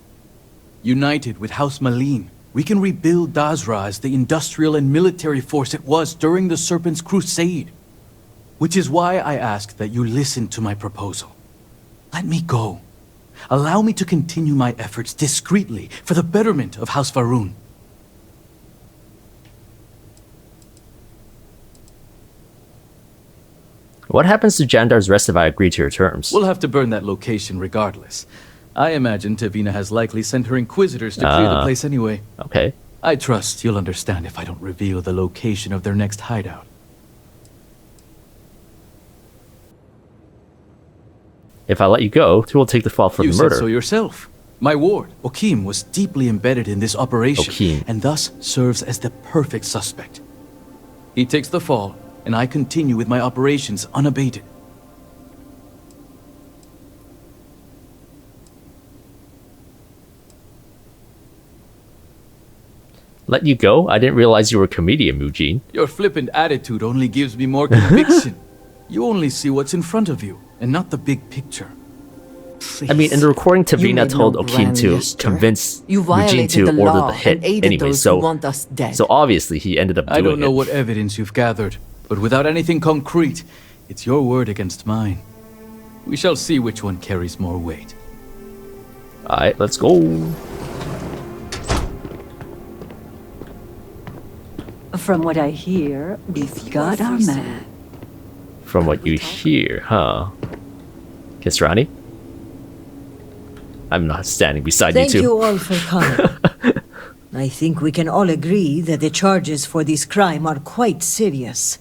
United with House Malin, we can rebuild Dazra as the industrial and military force it was during the Serpent's crusade. Which is why I ask that you listen to my proposal. Let me go. Allow me to continue my efforts discreetly for the betterment of House Va'ruun. What happens to Jandar's rest if I agree to your terms? We'll have to burn that location regardless. I imagine Tevina has likely sent her inquisitors to clear the place anyway. Okay. I trust you'll understand if I don't reveal the location of their next hideout. If I let you go, who will take the fall for the murder? You said so yourself. My ward, Ochim, was deeply embedded in this operation, and thus serves as the perfect suspect. He takes the fall, and I continue with my operations unabated. Let you go? I didn't realize you were a comedian, Mujeen. Your flippant attitude only gives me more conviction. You only see what's in front of you, and not the big picture. Please. I mean, in the recording, Tevina told Ochim to convince Mujeen to order the hit anyway, so obviously he ended up doing it. I don't know what evidence you've gathered, but without anything concrete, it's your word against mine. We shall see which one carries more weight. Alright, let's go. From what I hear, we've got our man. From what you hear, huh? Qisrani? I'm not standing beside Thank you two. you all for coming. I think we can all agree that the charges for this crime are quite serious.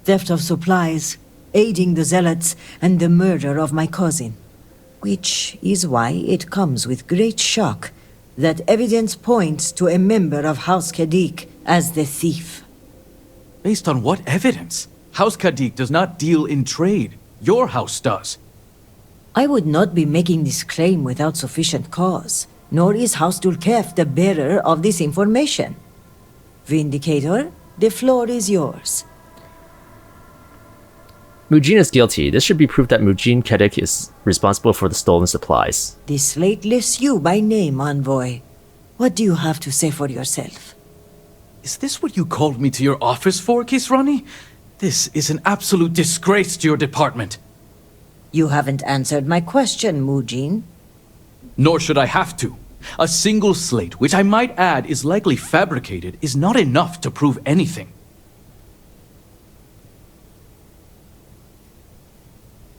Theft of supplies, aiding the Zealots, and the murder of my cousin. Which is why it comes with great shock that evidence points to a member of House Kadik as the thief. Based on what evidence? House Kadik does not deal in trade. Your house does. I would not be making this claim without sufficient cause, nor is House Dul'kehf the bearer of this information. Vindicator, the floor is yours. Mujeen is guilty. This should be proof that Mujeen Kadik is responsible for the stolen supplies. This slate lists you by name, Envoy. What do you have to say for yourself? Is this what you called me to your office for, Qisrani? This is an absolute disgrace to your department. You haven't answered my question, Mujeen. Nor should I have to. A single slate, which I might add is likely fabricated, is not enough to prove anything.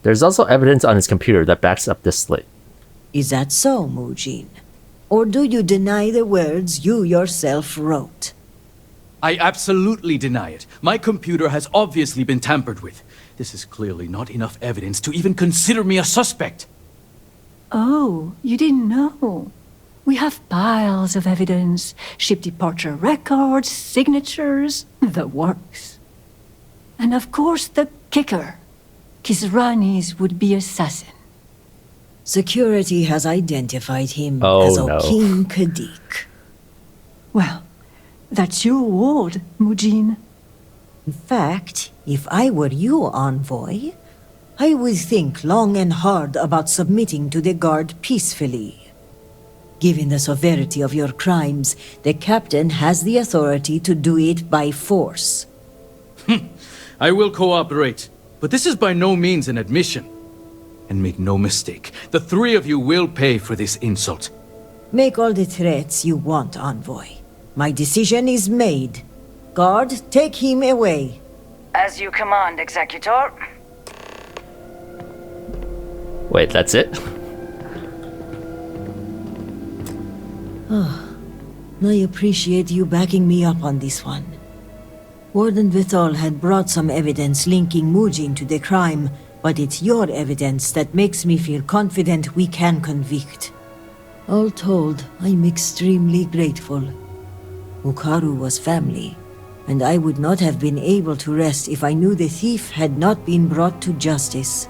There's also evidence on his computer that backs up this slate. Is that so, Mujeen? Or do you deny the words you yourself wrote? I absolutely deny it. My computer has obviously been tampered with. This is clearly not enough evidence to even consider me a suspect. Oh, you didn't know. We have piles of evidence, ship departure records, signatures, the works. And of course the kicker. Qisrani's would-be assassin. Security has identified him Oh, as no. Ochim Kadik. Well, that's your ward, Mujeen. In fact, if I were you, Envoy, I would think long and hard about submitting to the guard peacefully. Given the severity of your crimes, the captain has the authority to do it by force. I will cooperate, but this is by no means an admission. And make no mistake, the three of you will pay for this insult. Make all the threats you want, Envoy. My decision is made. Guard, take him away. As you command, Executor. Wait, that's it? I appreciate you backing me up on this one. Warden Veth'aal had brought some evidence linking Mujeen to the crime, but it's your evidence that makes me feel confident we can convict. All told, I'm extremely grateful. Ukaru was family, and I would not have been able to rest if I knew the thief had not been brought to justice.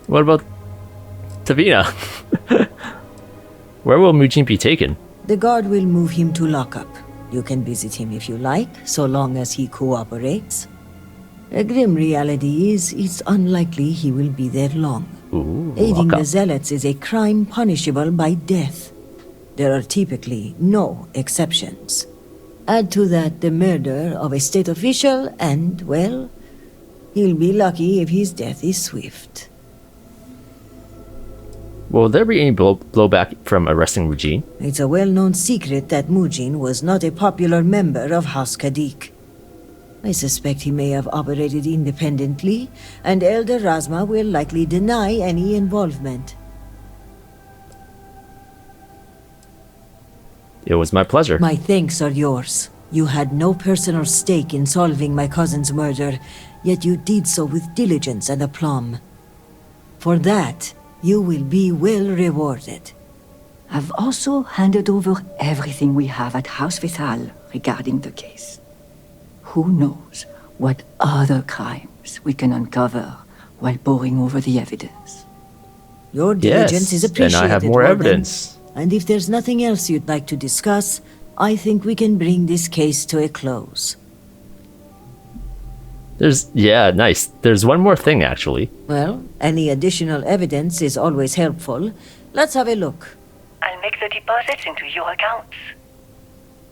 What about Tevina? Where will Mujeen be taken? The guard will move him to lockup. You can visit him if you like, so long as he cooperates. A grim reality is, it's unlikely he will be there long. Ooh, Aiding the lockup. Zealots is a crime punishable by death. There are typically no exceptions. Add to that the murder of a state official and, well, he'll be lucky if his death is swift. Will there be any blowback from arresting Mujeen? It's a well-known secret that Mujeen was not a popular member of House Kadik. I suspect he may have operated independently, and Elder Razma will likely deny any involvement. It was my pleasure. My thanks are yours. You had no personal stake in solving my cousin's murder, yet you did so with diligence and aplomb. For that, you will be well rewarded. I've also handed over everything we have at House Veth'aal regarding the case. Who knows what other crimes we can uncover while poring over the evidence. Your diligence is appreciated, and I have more Warden. evidence. And if there's nothing else you'd like to discuss, I think we can bring this case to a close. Nice. There's one more thing, actually. Well, any additional evidence is always helpful. Let's have a look. I'll make the deposits into your accounts.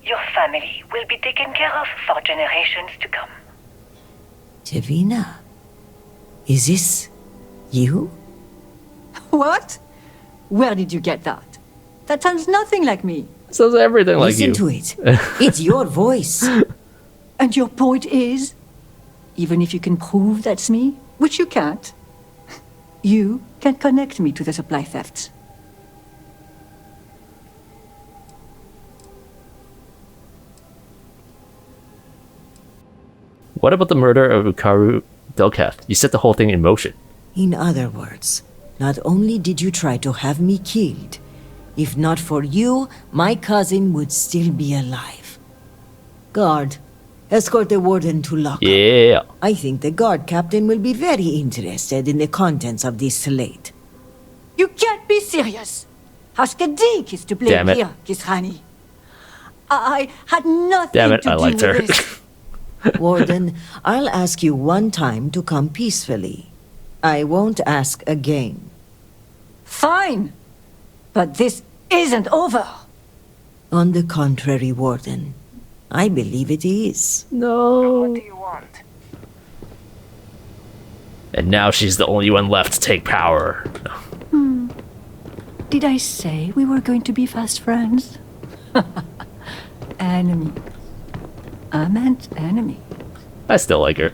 Your family will be taken care of for generations to come. Tevina, is this You? What? Where did you get that? That sounds nothing like me. Sounds everything like you. Listen to it. It's your voice. And your point is, even if you can prove that's me, which you can't, you can connect me to the supply thefts. What about the murder of Ukaru Dul'kehf? You set the whole thing in motion. In other words, not only did you try to have me killed, if not for you, my cousin would still be alive. Guard, escort the warden to lockup. Yeah. I think the guard captain will be very interested in the contents of this slate. You can't be serious. Haskadik is to blame Damn it. here, Qisrani. I had nothing Damn it, to I do liked with her. this. Warden, I'll ask you one time to come peacefully. I won't ask again. Fine. But this isn't over. On the contrary, Warden, I believe it is. No. What do you want? And now she's the only one left to take power. Did I say we were going to be fast friends? Enemy. I meant enemy. I still like her.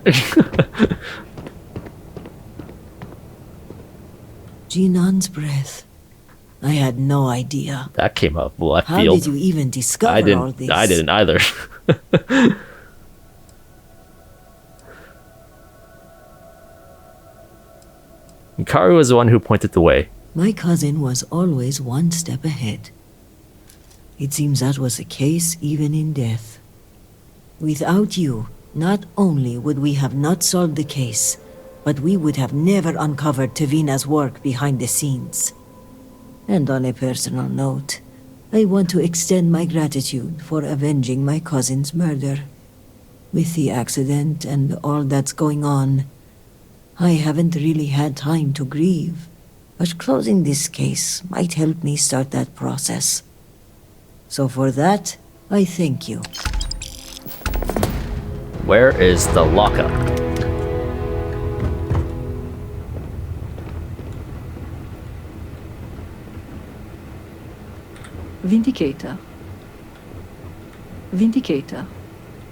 Jinan's breath. I had no idea. That came up left How field. did you even discover all this? I didn't either. Ukaru was the one who pointed the way. My cousin was always one step ahead. It seems that was the case even in death. Without you, not only would we have not solved the case, but we would have never uncovered Tevina's work behind the scenes. And on a personal note, I want to extend my gratitude for avenging my cousin's murder. With the accident and all that's going on, I haven't really had time to grieve, but closing this case might help me start that process. So for that, I thank you. Where is the lockup? Vindicator. Vindicator.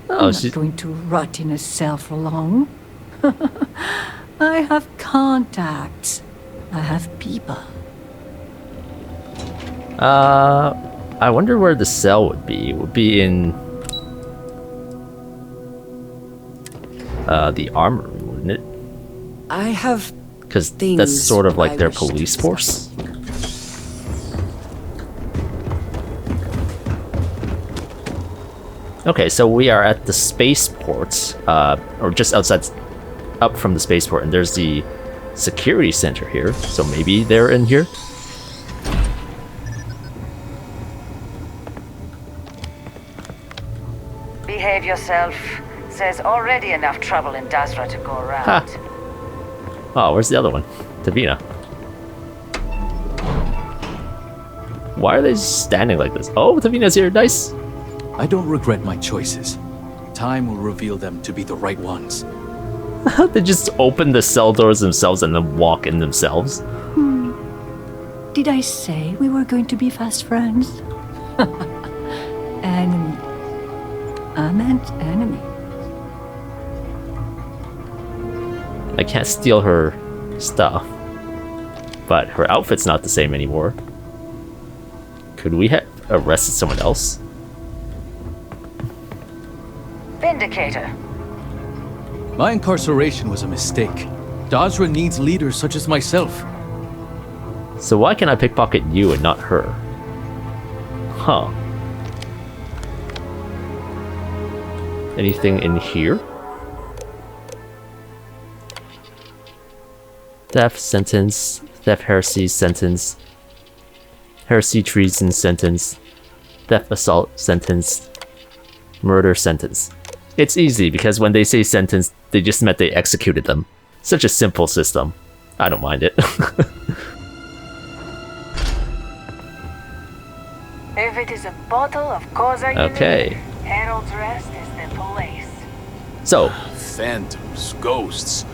Oh, I'm not going to rot in a cell for long. I have contacts. I have people. I wonder where the cell would be. It would be in the armor room, wouldn't it? I have Because that's sort of like their police force. Okay, so we are at the spaceport, or just outside, up from the spaceport, and there's the security center here. So maybe they're in here. Behave yourself. There's already enough trouble in Dazra to go around. Ha. Oh, where's the other one? Tevina. Why are they standing like this? Oh, Tevina's here. Nice. I don't regret my choices. Time will reveal them to be the right ones. They just open the cell doors themselves and then walk in themselves. Did I say we were going to be fast friends? Enemy. I meant enemy. I can't steal her stuff, but her outfit's not the same anymore. Could we have arrested someone else? Vindicator. My incarceration was a mistake. Dazra needs leaders such as myself. So why can I pickpocket you and not her? Huh. Anything in here? Theft sentence, theft heresy sentence, heresy treason sentence, theft assault sentence, murder sentence. It's easy because when they say sentence, they just meant they executed them. Such a simple system. I don't mind it. If it is a bottle of Koza, Okay. Harold's Rest is the place. So, Phantoms, ghosts.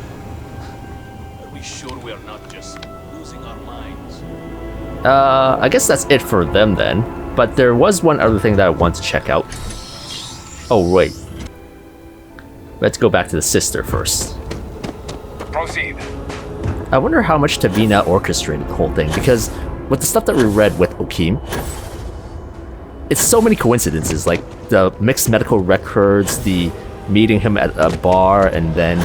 be sure we are not just losing our minds. I guess that's it for them then. But there was one other thing that I want to check out. Oh, wait. Let's go back to the sister first. Proceed. I wonder how much Tevina orchestrated the whole thing, because with the stuff that we read with Ochim, it's so many coincidences, like the mixed medical records, the meeting him at a bar, and then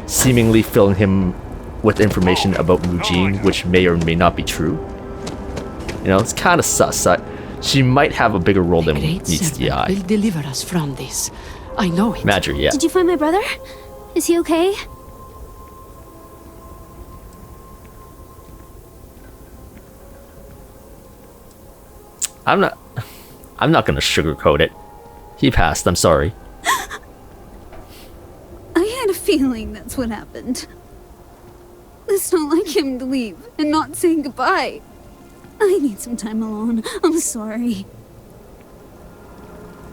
seemingly filling him with information about Mujeen, which may or may not be true. You know, it's kind of sus. She might have a bigger role than meets the eye. Will deliver us from this. I know it. Madri, yeah. Did you find my brother? Is he okay? I'm not gonna sugarcoat it. He passed, I'm sorry. I had a feeling that's what happened. It's not like him to leave and not say goodbye. I need some time alone. I'm sorry.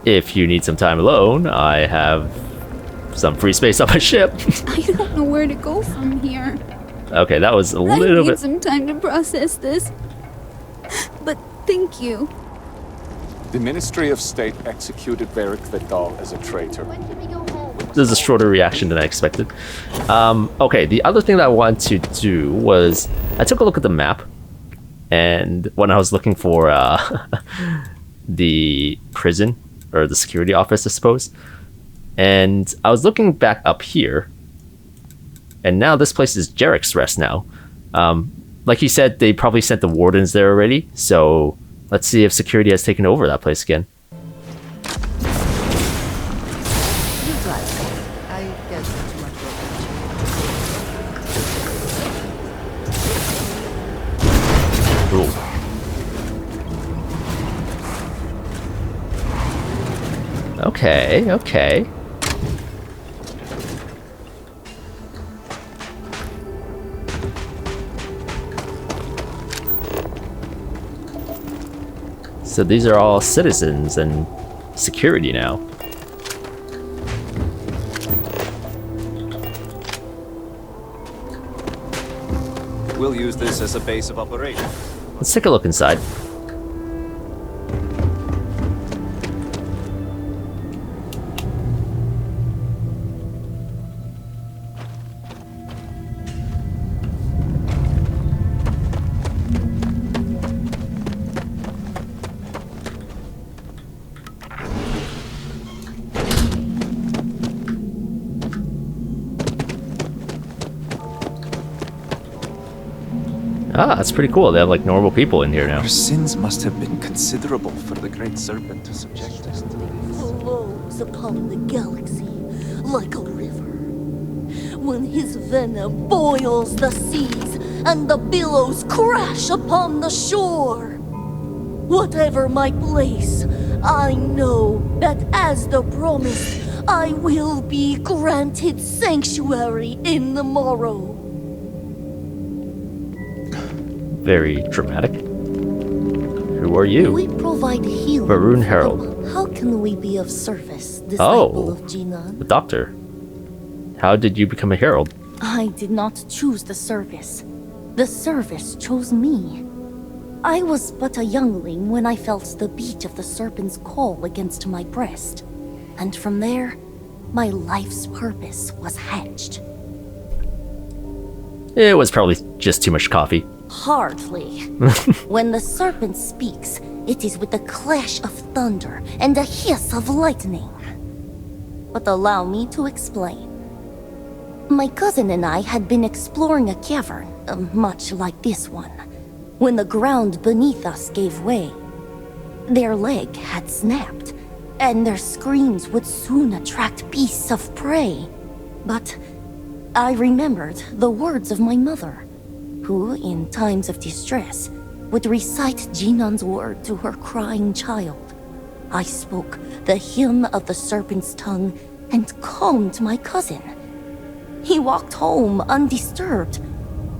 If you need some time alone, I have some free space on my ship. I don't know where to go from here. Okay, that was a I little need bit... some time to process this. But thank you. The Ministry of State executed Veth'aal as a traitor. This is a shorter reaction than I expected. Okay, the other thing that I wanted to do was... I took a look at the map, and when I was looking for the prison, or the security office, I suppose, and I was looking back up here, and now this place is Jarek's Rest now. Like he said, they probably sent the wardens there already, so let's see if security has taken over that place again. Ooh. Okay, okay. So these are all citizens and security now. We'll use this as a base of operations. Let's take a look inside. Ah, that's pretty cool. They have like normal people in here now. Our sins must have been considerable for the Great Serpent to subject us to this. Flows upon the galaxy like a river. When his venom boils the seas and the billows crash upon the shore. Whatever my place, I know that as the promised, I will be granted sanctuary in the morrow. Very dramatic. Who are you? We provide healing. Maroon Herald. How can we be of service, disciple of Jinan? The doctor. How did you become a herald? I did not choose the service. The service chose me. I was but a youngling when I felt the beat of the serpent's call against my breast. And from there, my life's purpose was hatched. It was probably just too much coffee. Hardly. When the serpent speaks, it is with a clash of thunder and a hiss of lightning. But allow me to explain. My cousin and I had been exploring a cavern, much like this one, when the ground beneath us gave way. Their leg had snapped, and their screams would soon attract beasts of prey. But I remembered the words of my mother, who, in times of distress, would recite Jinan's word to her crying child. I spoke the hymn of the serpent's tongue and calmed my cousin. He walked home undisturbed,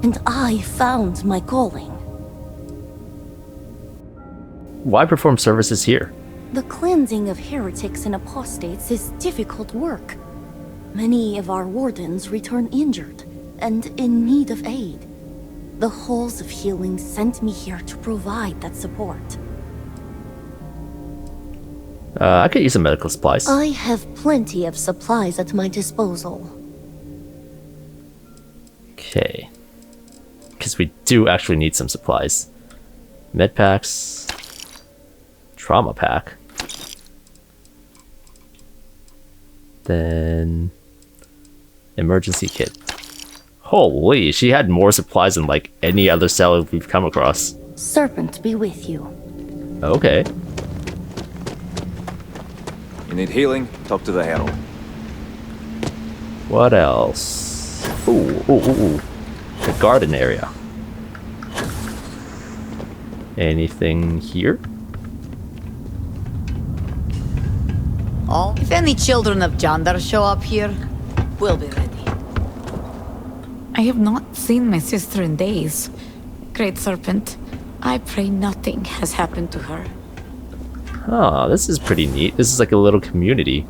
and I found my calling. Why perform services here? The cleansing of heretics and apostates is difficult work. Many of our wardens return injured, and in need of aid. The Halls of Healing sent me here to provide that support. I could use some medical supplies. I have plenty of supplies at my disposal. Okay. Because we do actually need some supplies. Med packs. Trauma pack. Then... emergency kit. Holy, she had more supplies than like any other seller we've come across. Serpent be with you. Okay. You need healing? Talk to the Herald. What else? Ooh. The garden area. Anything here? Oh, if any children of Jandar show up here, we'll be ready. I have not seen my sister in days. Great Serpent, I pray nothing has happened to her. Oh, this is pretty neat. This is like a little community.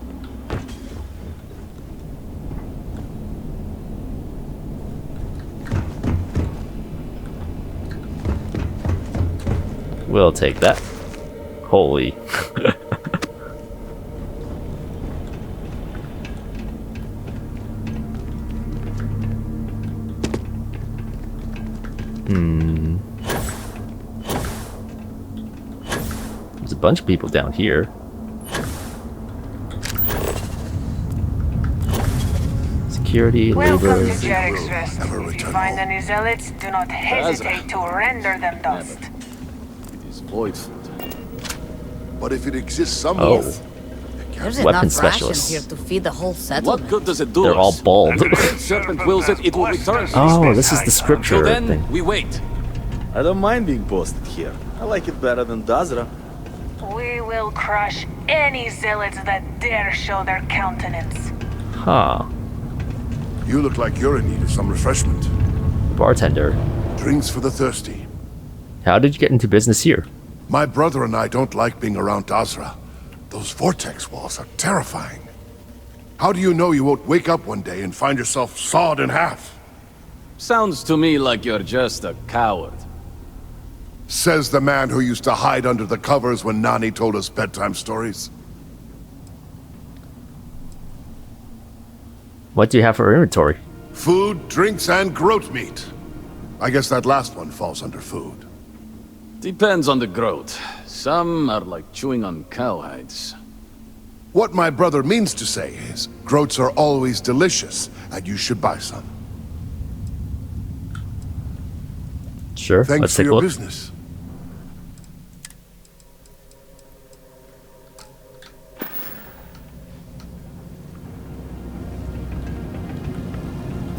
We'll take that. Holy. There's a bunch of people down here. Security, Welcome labor. to Jarek's Rest. If you find any zealots, do not hesitate to render them dust. It is void food. But if it exists somewhere... There's Weapon enough rations specialists. here to feed the whole settlement. What good does it do They're all us? bald. The Great Serpent wills it, it will return. Oh, this is the scripture Till then, thing. we wait. I don't mind being posted here. I like it better than Dazra. We will crush any zealots that dare show their countenance. Huh. You look like you're in need of some refreshment. Bartender. Drinks for the thirsty. How did you get into business here? My brother and I don't like being around Dazra. Those vortex walls are terrifying. How do you know you won't wake up one day and find yourself sawed in half? Sounds to me like you're just a coward. Says the man who used to hide under the covers when Nani told us bedtime stories. What do you have for inventory? Food, drinks, and groat meat. I guess that last one falls under food. Depends on the groat. Some are like chewing on cowhides. What my brother means to say is, groats are always delicious, and you should buy some. Sure, Thanks let's for take a your look. business.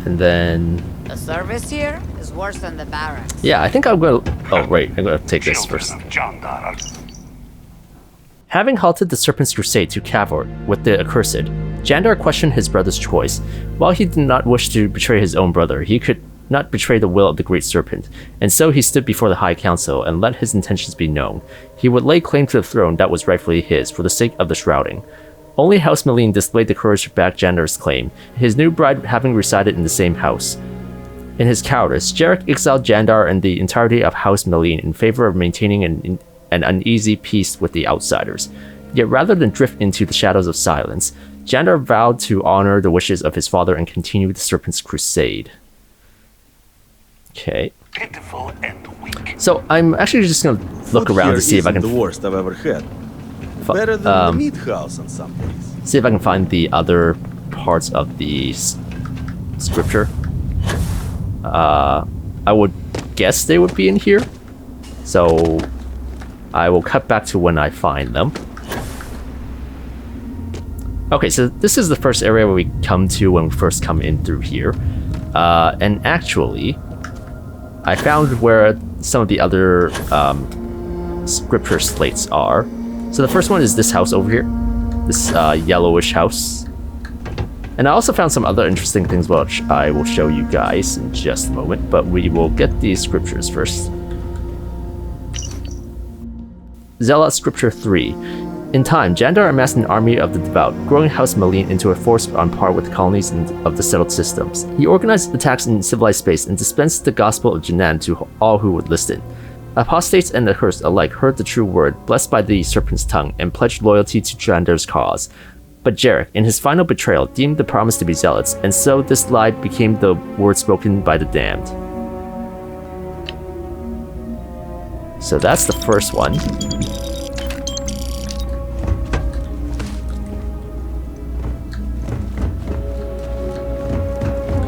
And then... The service here is worse than the barracks. yeah, I think I'm gonna... oh, wait, I'm gonna take this first. Having halted the Serpent's crusade to Cavort with the Accursed, Jandar questioned his brother's choice. While he did not wish to betray his own brother, he could not betray the will of the Great Serpent, and so he stood before the High Council and let his intentions be known. He would lay claim to the throne that was rightfully his for the sake of the shrouding. Only House Malene displayed the courage to back Jandar's claim, his new bride having resided in the same house. In his cowardice, Jarek exiled Jandar and the entirety of House Malene in favor of maintaining an uneasy peace with the outsiders. Yet rather than drift into the shadows of silence, Jandar vowed to honor the wishes of his father and continue the Serpent's crusade. Okay. Pitiful and weak. So I'm actually just gonna look Food around here to see if I isn't can... the worst I've ever had. Better than the meat house in some place. See if I can find the other parts of the scripture. I would guess they would be in here. So I will cut back to when I find them. Okay, so this is the first area where we come to when we first come in through here. And actually, I found where some of the other scripture slates are. So the first one is this house over here. This yellowish house. And I also found some other interesting things which I will show you guys in just a moment, but we will get these scriptures first. Zealot Scripture 3. In time, Jandar amassed an army of the devout, growing House Malene into a force on par with colonies of the settled systems. He organized attacks in civilized space and dispensed the gospel of Jinan to all who would listen. Apostates and accursed alike heard the true word, blessed by the serpent's tongue, and pledged loyalty to Jandar's cause. But Jarek, in his final betrayal, deemed the promise to be zealots, and so this lie became the word spoken by the damned. So that's the first one.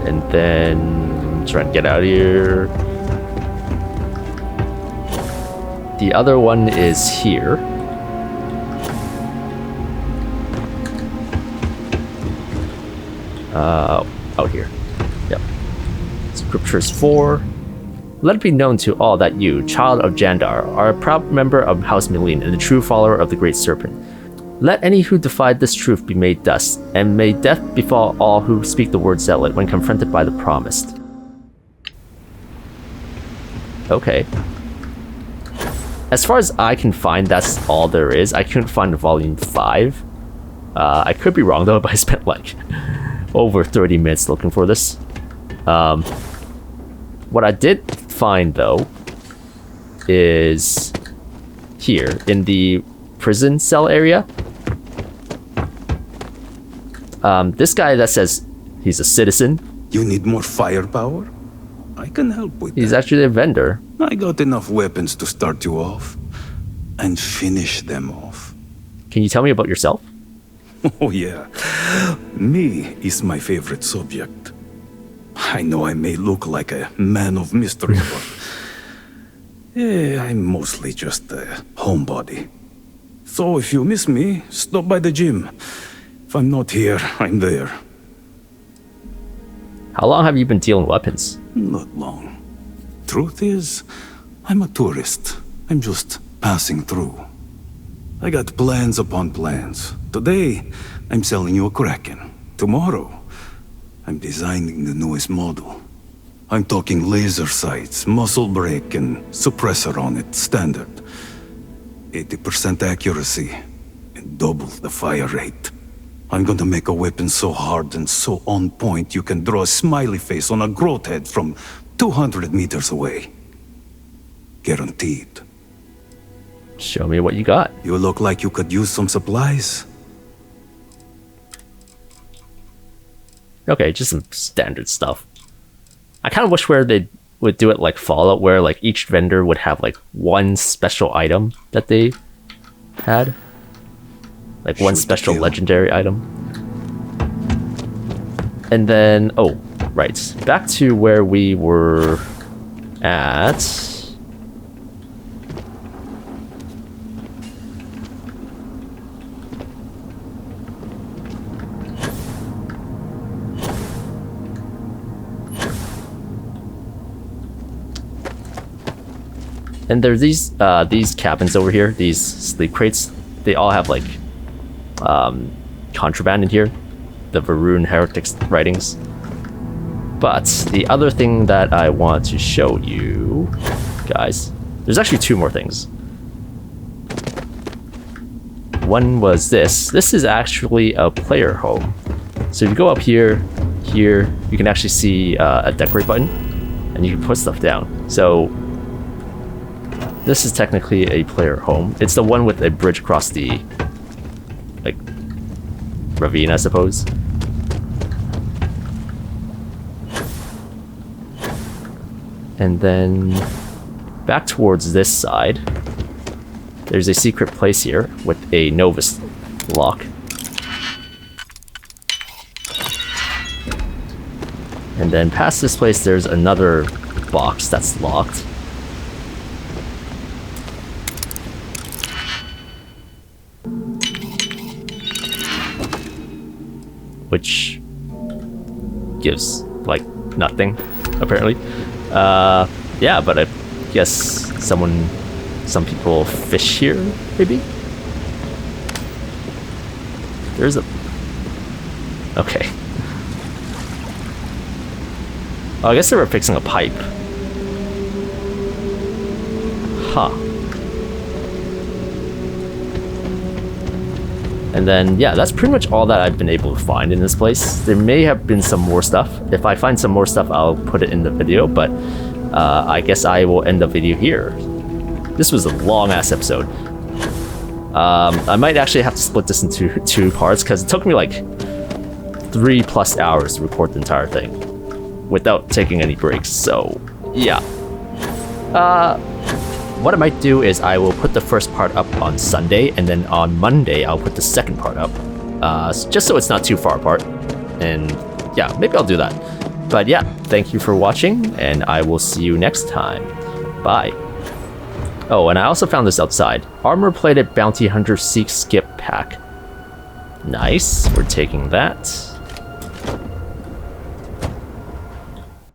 And then try and get out of here. The other one is here. Out here. Yep. Scriptures 4. Let it be known to all that you, child of Jandar, are a proud member of House Malene and a true follower of the Great Serpent. Let any who defied this truth be made dust, and may death befall all who speak the word zealot when confronted by the promised. Okay. As far as I can find, that's all there is. I couldn't find volume 5. I could be wrong though, but I spent like over 30 minutes looking for this. What I did find though is here in the prison cell area. This guy that says he's a citizen. You need more firepower? I can help with that. He's actually a vendor. I got enough weapons to start you off and finish them off. Can you tell me about yourself? Oh yeah, me is my favorite subject. I know I may look like a man of mystery, but I'm mostly just a homebody. So if you miss me, stop by the gym. If I'm not here, I'm there. How long have you been dealing weapons? Not long. Truth is, I'm a tourist. I'm just passing through. I got plans upon plans. Today, I'm selling you a Kraken. Tomorrow, I'm designing the newest model. I'm talking laser sights, muzzle brake, and suppressor on it, standard. 80% accuracy, and double the fire rate. I'm gonna make a weapon so hard and so on point you can draw a smiley face on a growth head from 200 meters away. Guaranteed. Show me what you got. You look like you could use some supplies. Okay, just some standard stuff. I kind of wish where they would do it like Fallout, where like each vendor would have like one special item that they had. Like one special legendary item. And then, oh, right. Back to where we were at. And there's these cabins over here, these sleep crates. They all have like contraband in here, the Varun heretics writings. But the other thing that I want to show you guys, there's actually two more things. One was this. This is actually a player home. So if you go up here, you can actually see a decorate button, and you can put stuff down. So this is technically a player home. It's the one with a bridge across the, like, ravine, I suppose. And then back towards this side, there's a secret place here with a Novus lock. And then past this place, there's another box that's locked. Which gives, like, nothing, apparently. Yeah, but I guess some people fish here, maybe? There's a... Okay. Oh, I guess they were fixing a pipe. Huh. And then, yeah, that's pretty much all that I've been able to find in this place. There may have been some more stuff. If I find some more stuff, I'll put it in the video, but I guess I will end the video here. This was a long-ass episode. I might actually have to split this into 2 parts, because it took me like 3+ hours to record the entire thing without taking any breaks, so yeah. What I might do is I will put the first part up on Sunday, and then on Monday I'll put the second part up, just so it's not too far apart. And yeah, maybe I'll do that. But yeah, thank you for watching, and I will see you next time. Bye. Oh, and I also found this outside. Armor-plated Bounty Hunter Seek Skip Pack. Nice, we're taking that.